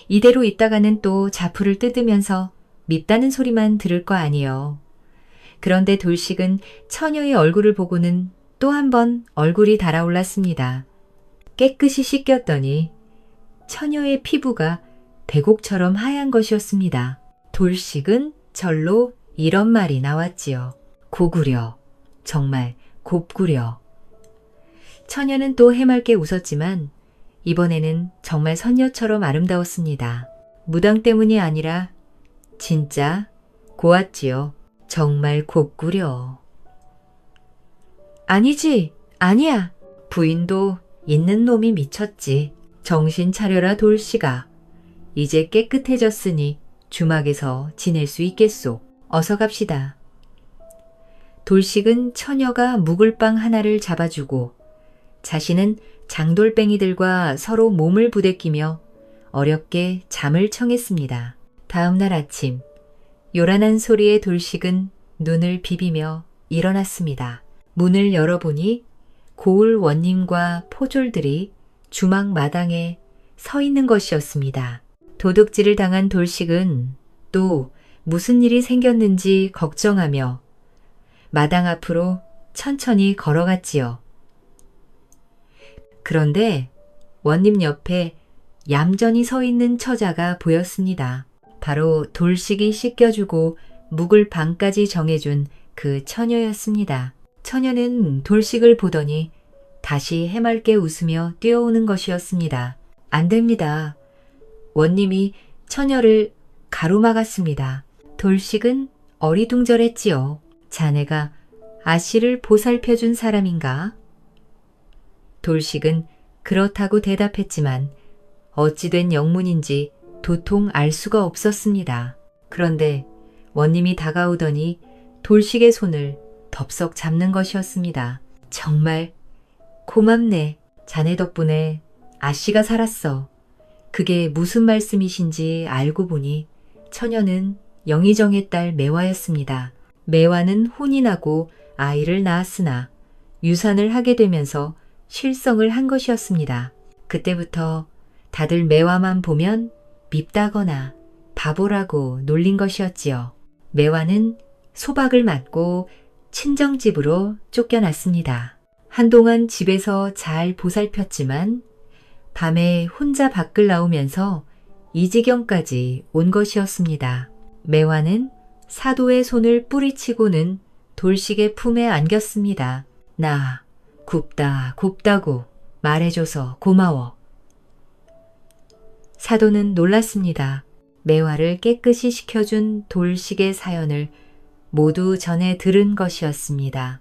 이대로 있다가는 또 자풀을 뜯으면서 밉다는 소리만 들을 거 아니요. 그런데 돌식은 처녀의 얼굴을 보고는 또 한 번 얼굴이 달아올랐습니다. 깨끗이 씻겼더니 처녀의 피부가 백옥처럼 하얀 것이었습니다. 돌식은 절로 이런 말이 나왔지요. 고구려. 정말 곱구려. 처녀는 또 해맑게 웃었지만 이번에는 정말 선녀처럼 아름다웠습니다. 무당 때문이 아니라 진짜 고왔지요. 정말 곱구려. 아니지, 아니야. 부인도 있는 놈이 미쳤지. 정신 차려라 돌씨가. 이제 깨끗해졌으니 주막에서 지낼 수 있겠소. 어서 갑시다. 돌식은 처녀가 묵을방 하나를 잡아주고 자신은 장돌뱅이들과 서로 몸을 부대끼며 어렵게 잠을 청했습니다. 다음 날 아침, 요란한 소리에 돌식은 눈을 비비며 일어났습니다. 문을 열어보니 고을 원님과 포졸들이 주막 마당에 서 있는 것이었습니다. 도둑질을 당한 돌식은 또 무슨 일이 생겼는지 걱정하며 마당 앞으로 천천히 걸어갔지요. 그런데 원님 옆에 얌전히 서 있는 처자가 보였습니다. 바로 돌식이 씻겨주고 묵을 방까지 정해준 그 처녀였습니다. 처녀는 돌식을 보더니 다시 해맑게 웃으며 뛰어오는 것이었습니다. 안 됩니다. 원님이 처녀를 가로막았습니다. 돌식은 어리둥절했지요. 자네가 아씨를 보살펴준 사람인가? 돌식은 그렇다고 대답했지만 어찌된 영문인지 도통 알 수가 없었습니다. 그런데 원님이 다가오더니 돌식의 손을 덥석 잡는 것이었습니다. 정말 고맙네. 자네 덕분에 아씨가 살았어. 그게 무슨 말씀이신지 알고 보니 처녀는 영의정의 딸 매화였습니다. 매화는 혼이 나고 아이를 낳았으나 유산을 하게 되면서 실성을 한 것이었습니다. 그때부터 다들 매화만 보면 밉다거나 바보라고 놀린 것이었지요. 매화는 소박을 맞고 친정집으로 쫓겨났습니다. 한동안 집에서 잘 보살폈지만 밤에 혼자 밖을 나오면서 이 지경까지 온 것이었습니다. 매화는 사도의 손을 뿌리치고는 돌식의 품에 안겼습니다. 나 굽다 곱다고 말해줘서 고마워. 사도는 놀랐습니다. 매화를 깨끗이 식혀준 돌식의 사연을 모두 전해 들은 것이었습니다.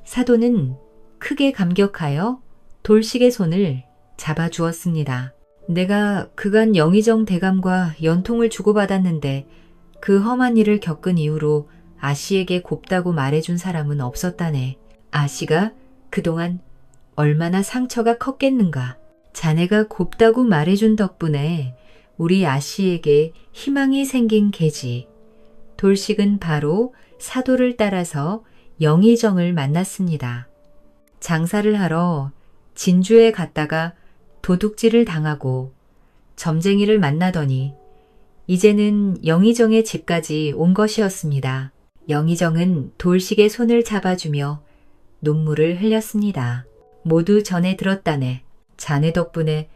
사도는 크게 감격하여 돌식의 손을 잡아주었습니다. 내가 그간 영의정 대감과 연통을 주고받았는데 그 험한 일을 겪은 이후로 아씨에게 곱다고 말해준 사람은 없었다네. 아씨가 그동안 얼마나 상처가 컸겠는가. 자네가 곱다고 말해준 덕분에 우리 아씨에게 희망이 생긴 게지. 돌식은 바로 사도를 따라서 영의정을 만났습니다. 장사를 하러 진주에 갔다가 도둑질을 당하고 점쟁이를 만나더니 이제는 영의정의 집까지 온 것이었습니다. 영의정은 돌식의 손을 잡아주며 눈물을 흘렸습니다. 모두 전에 들었다네. 자네 덕분에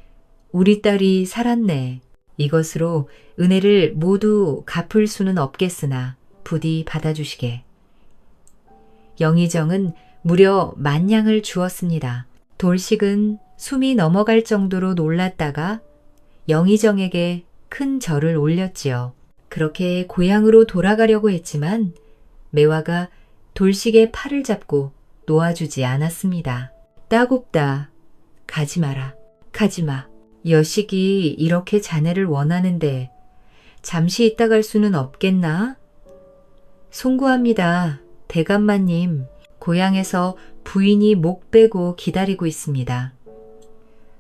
우리 딸이 살았네. 이것으로 은혜를 모두 갚을 수는 없겠으나 부디 받아주시게. 영의정은 무려 10,000냥을 주었습니다. 돌식은 숨이 넘어갈 정도로 놀랐다가 영의정에게 큰 절을 올렸지요. 그렇게 고향으로 돌아가려고 했지만 매화가 돌식의 팔을 잡고 놓아주지 않았습니다. 따곱다. 가지 마라. 가지마. 여식이 이렇게 자네를 원하는데 잠시 있다 갈 수는 없겠나? 송구합니다. 대감마님, 고향에서 부인이 목 빼고 기다리고 있습니다.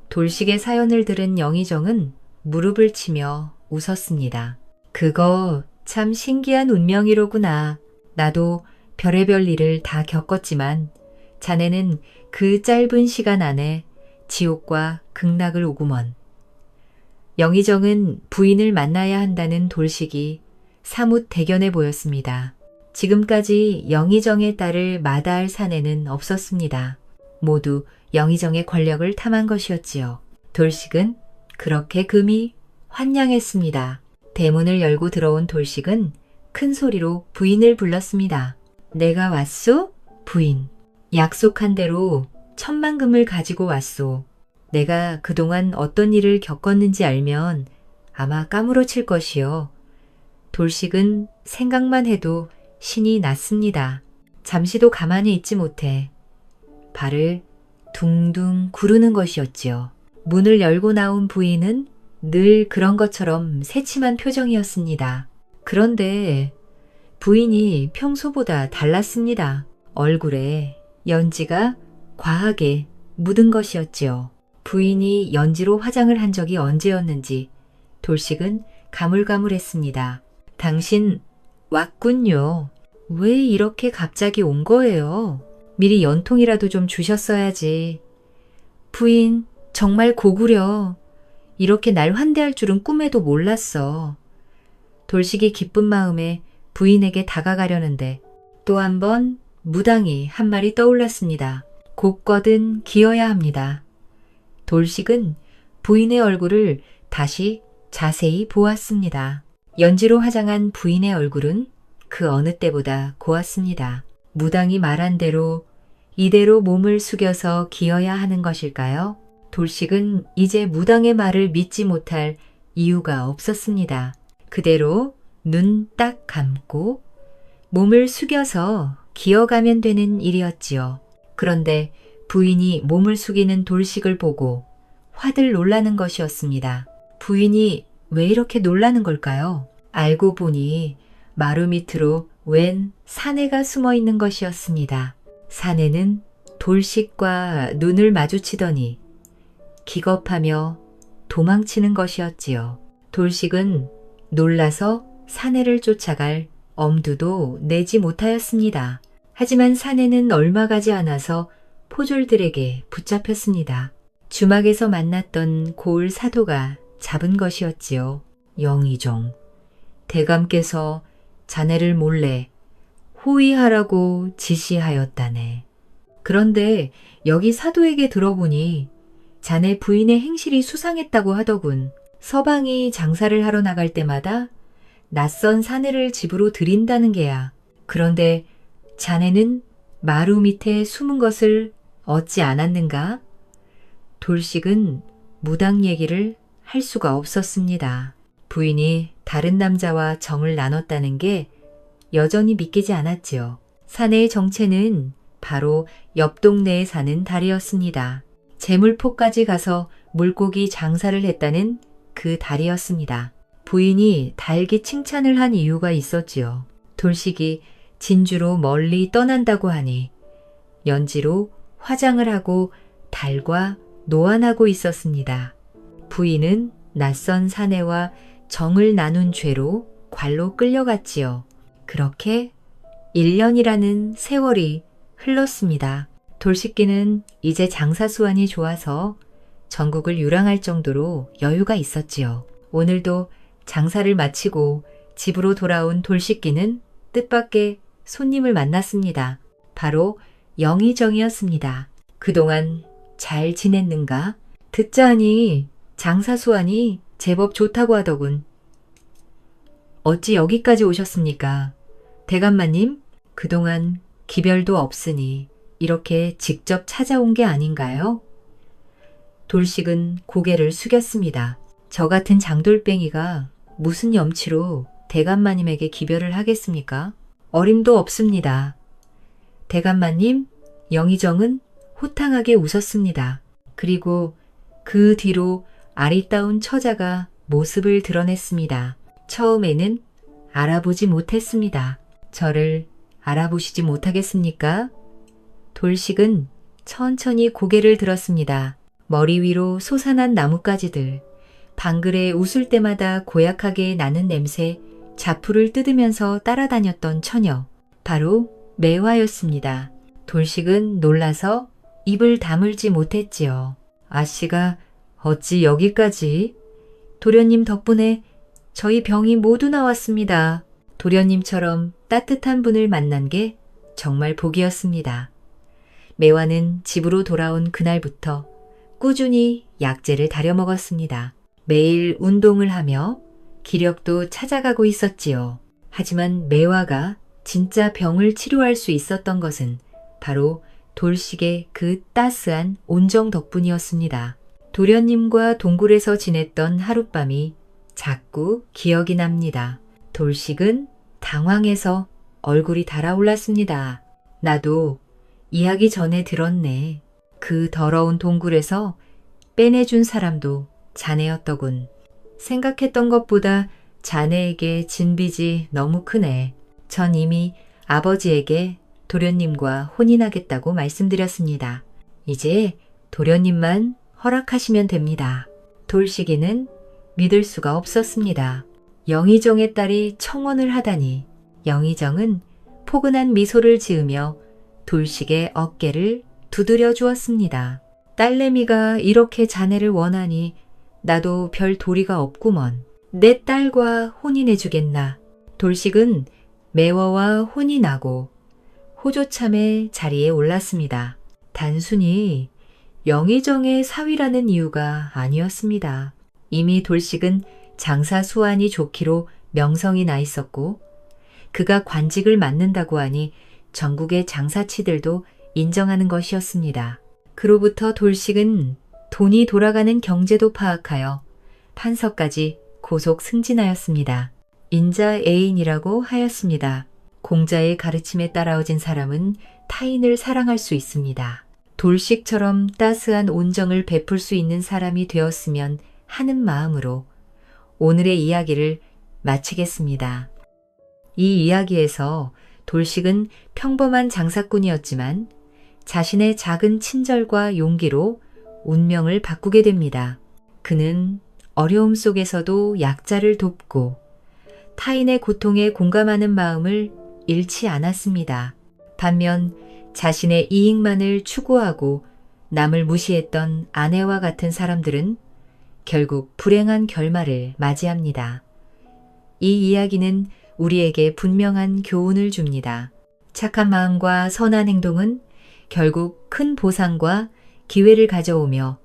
돌식의 사연을 들은 영의정은 무릎을 치며 웃었습니다. 그거 참 신기한 운명이로구나. 나도 별의별 일을 다 겪었지만 자네는 그 짧은 시간 안에 지옥과 극락을 오구먼. 영의정은 부인을 만나야 한다는 돌식이 사뭇 대견해 보였습니다. 지금까지 영의정의 딸을 마다할 사내는 없었습니다. 모두 영의정의 권력을 탐한 것이었지요. 돌식은 그렇게 금이 환양했습니다. 대문을 열고 들어온 돌식은 큰 소리로 부인을 불렀습니다. 내가 왔소? 부인. 약속한 대로 10,000금을 가지고 왔소. 내가 그동안 어떤 일을 겪었는지 알면 아마 까무러칠 것이요. 돌식은 생각만 해도 신이 났습니다. 잠시도 가만히 있지 못해 발을 둥둥 구르는 것이었지요. 문을 열고 나온 부인은 늘 그런 것처럼 새침한 표정이었습니다. 그런데 부인이 평소보다 달랐습니다. 얼굴에 연지가 과하게 묻은 것이었지요. 부인이 연지로 화장을 한 적이 언제였는지 돌식은 가물가물했습니다. 당신 왔군요. 왜 이렇게 갑자기 온 거예요? 미리 연통이라도 좀 주셨어야지. 부인, 정말 고구려. 이렇게 날 환대할 줄은 꿈에도 몰랐어. 돌식이 기쁜 마음에 부인에게 다가가려는데 또 한 번 무당이 한 말이 떠올랐습니다. 곧거든 기어야 합니다. 돌식은 부인의 얼굴을 다시 자세히 보았습니다. 연지로 화장한 부인의 얼굴은 그 어느 때보다 고왔습니다. 무당이 말한 대로 이대로 몸을 숙여서 기어야 하는 것일까요? 돌식은 이제 무당의 말을 믿지 못할 이유가 없었습니다. 그대로 눈 딱 감고 몸을 숙여서 기어가면 되는 일이었지요. 그런데 부인이 몸을 숙이는 돌식을 보고 화들 놀라는 것이었습니다. 부인이 왜 이렇게 놀라는 걸까요? 알고 보니 마루 밑으로 웬 사내가 숨어 있는 것이었습니다. 사내는 돌식과 눈을 마주치더니 기겁하며 도망치는 것이었지요. 돌식은 놀라서 사내를 쫓아갈 엄두도 내지 못하였습니다. 하지만 사내는 얼마 가지 않아서 포졸들에게 붙잡혔습니다. 주막에서 만났던 고을 사도가 잡은 것이었지요. 영의정, 대감께서 자네를 몰래 호위하라고 지시하였다네. 그런데 여기 사도에게 들어보니 자네 부인의 행실이 수상했다고 하더군. 서방이 장사를 하러 나갈 때마다 낯선 사내를 집으로 들인다는 게야. 그런데 자네는 마루 밑에 숨은 것을 얻지 않았는가? 돌식은 무당 얘기를 할 수가 없었습니다. 부인이 다른 남자와 정을 나눴다는 게 여전히 믿기지 않았지요. 사내의 정체는 바로 옆 동네에 사는 달이었습니다. 재물포까지 가서 물고기 장사를 했다는 그 달이었습니다. 부인이 달기 칭찬을 한 이유가 있었지요. 돌식이 진주로 멀리 떠난다고 하니 연지로 화장을 하고 달과 노안하고 있었습니다. 부인은 낯선 사내와 정을 나눈 죄로 관로 끌려갔지요. 그렇게 1년이라는 세월이 흘렀습니다. 돌식기는 이제 장사 수완이 좋아서 전국을 유랑할 정도로 여유가 있었지요. 오늘도 장사를 마치고 집으로 돌아온 돌식기는 뜻밖의 손님을 만났습니다. 바로 영의정이었습니다. 그동안 잘 지냈는가? 듣자 하니 장사 수완이 제법 좋다고 하더군. 어찌 여기까지 오셨습니까? 대감마님, 그동안 기별도 없으니 이렇게 직접 찾아온 게 아닌가요? 돌식은 고개를 숙였습니다. 저 같은 장돌뱅이가 무슨 염치로 대감마님에게 기별을 하겠습니까? 어림도 없습니다. 대감마님, 영의정은 호탕하게 웃었습니다. 그리고 그 뒤로 아리따운 처자가 모습을 드러냈습니다. 처음에는 알아보지 못했습니다. 저를 알아보시지 못하겠습니까? 돌식은 천천히 고개를 들었습니다. 머리 위로 솟아난 나뭇가지들, 방글에 웃을 때마다 고약하게 나는 냄새, 자풀을 뜯으면서 따라다녔던 처녀, 바로 매화였습니다. 돌식은 놀라서 입을 다물지 못했지요. 아씨가 어찌 여기까지? 도련님 덕분에 저희 병이 모두 나왔습니다. 도련님처럼 따뜻한 분을 만난 게 정말 복이었습니다. 매화는 집으로 돌아온 그날부터 꾸준히 약재를 다려 먹었습니다. 매일 운동을 하며 기력도 찾아가고 있었지요. 하지만 매화가 진짜 병을 치료할 수 있었던 것은 바로 돌식의 그 따스한 온정 덕분이었습니다. 도련님과 동굴에서 지냈던 하룻밤이 자꾸 기억이 납니다. 돌식은 당황해서 얼굴이 달아올랐습니다. 나도 이야기 전에 들었네. 그 더러운 동굴에서 빼내준 사람도 자네였더군. 생각했던 것보다 자네에게 진 빚이 너무 크네. 전 이미 아버지에게 도련님과 혼인하겠다고 말씀드렸습니다. 이제 도련님만 허락하시면 됩니다. 돌식이는 믿을 수가 없었습니다. 영의정의 딸이 청혼을 하다니. 영의정은 포근한 미소를 지으며 돌식의 어깨를 두드려 주었습니다. 딸내미가 이렇게 자네를 원하니 나도 별 도리가 없구먼. 내 딸과 혼인해 주겠나. 돌식은 매화와 혼인하고 호조참의 자리에 올랐습니다. 단순히 영의정의 사위라는 이유가 아니었습니다. 이미 돌식은 장사 수완이 좋기로 명성이 나 있었고 그가 관직을 맡는다고 하니 전국의 장사치들도 인정하는 것이었습니다. 그로부터 돌식은 돈이 돌아가는 경제도 파악하여 판서까지 고속 승진하였습니다. 인자 애인이라고 하였습니다. 공자의 가르침에 따라오진 사람은 타인을 사랑할 수 있습니다. 돌식처럼 따스한 온정을 베풀 수 있는 사람이 되었으면 하는 마음으로 오늘의 이야기를 마치겠습니다. 이 이야기에서 돌식은 평범한 장사꾼이었지만 자신의 작은 친절과 용기로 운명을 바꾸게 됩니다. 그는 어려움 속에서도 약자를 돕고 타인의 고통에 공감하는 마음을 잃지 않았습니다. 반면 자신의 이익만을 추구하고 남을 무시했던 아내와 같은 사람들은 결국 불행한 결말을 맞이합니다. 이 이야기는 우리에게 분명한 교훈을 줍니다. 착한 마음과 선한 행동은 결국 큰 보상과 기회를 가져오며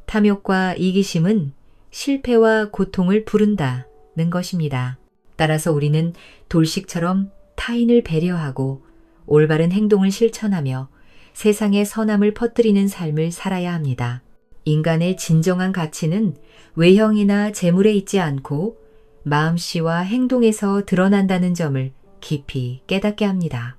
탐욕과 이기심은 실패와 고통을 부른다는 것입니다. 따라서 우리는 돌식처럼 타인을 배려하고 올바른 행동을 실천하며 세상에 선함을 퍼뜨리는 삶을 살아야 합니다. 인간의 진정한 가치는 외형이나 재물에 있지 않고 마음씨와 행동에서 드러난다는 점을 깊이 깨닫게 합니다.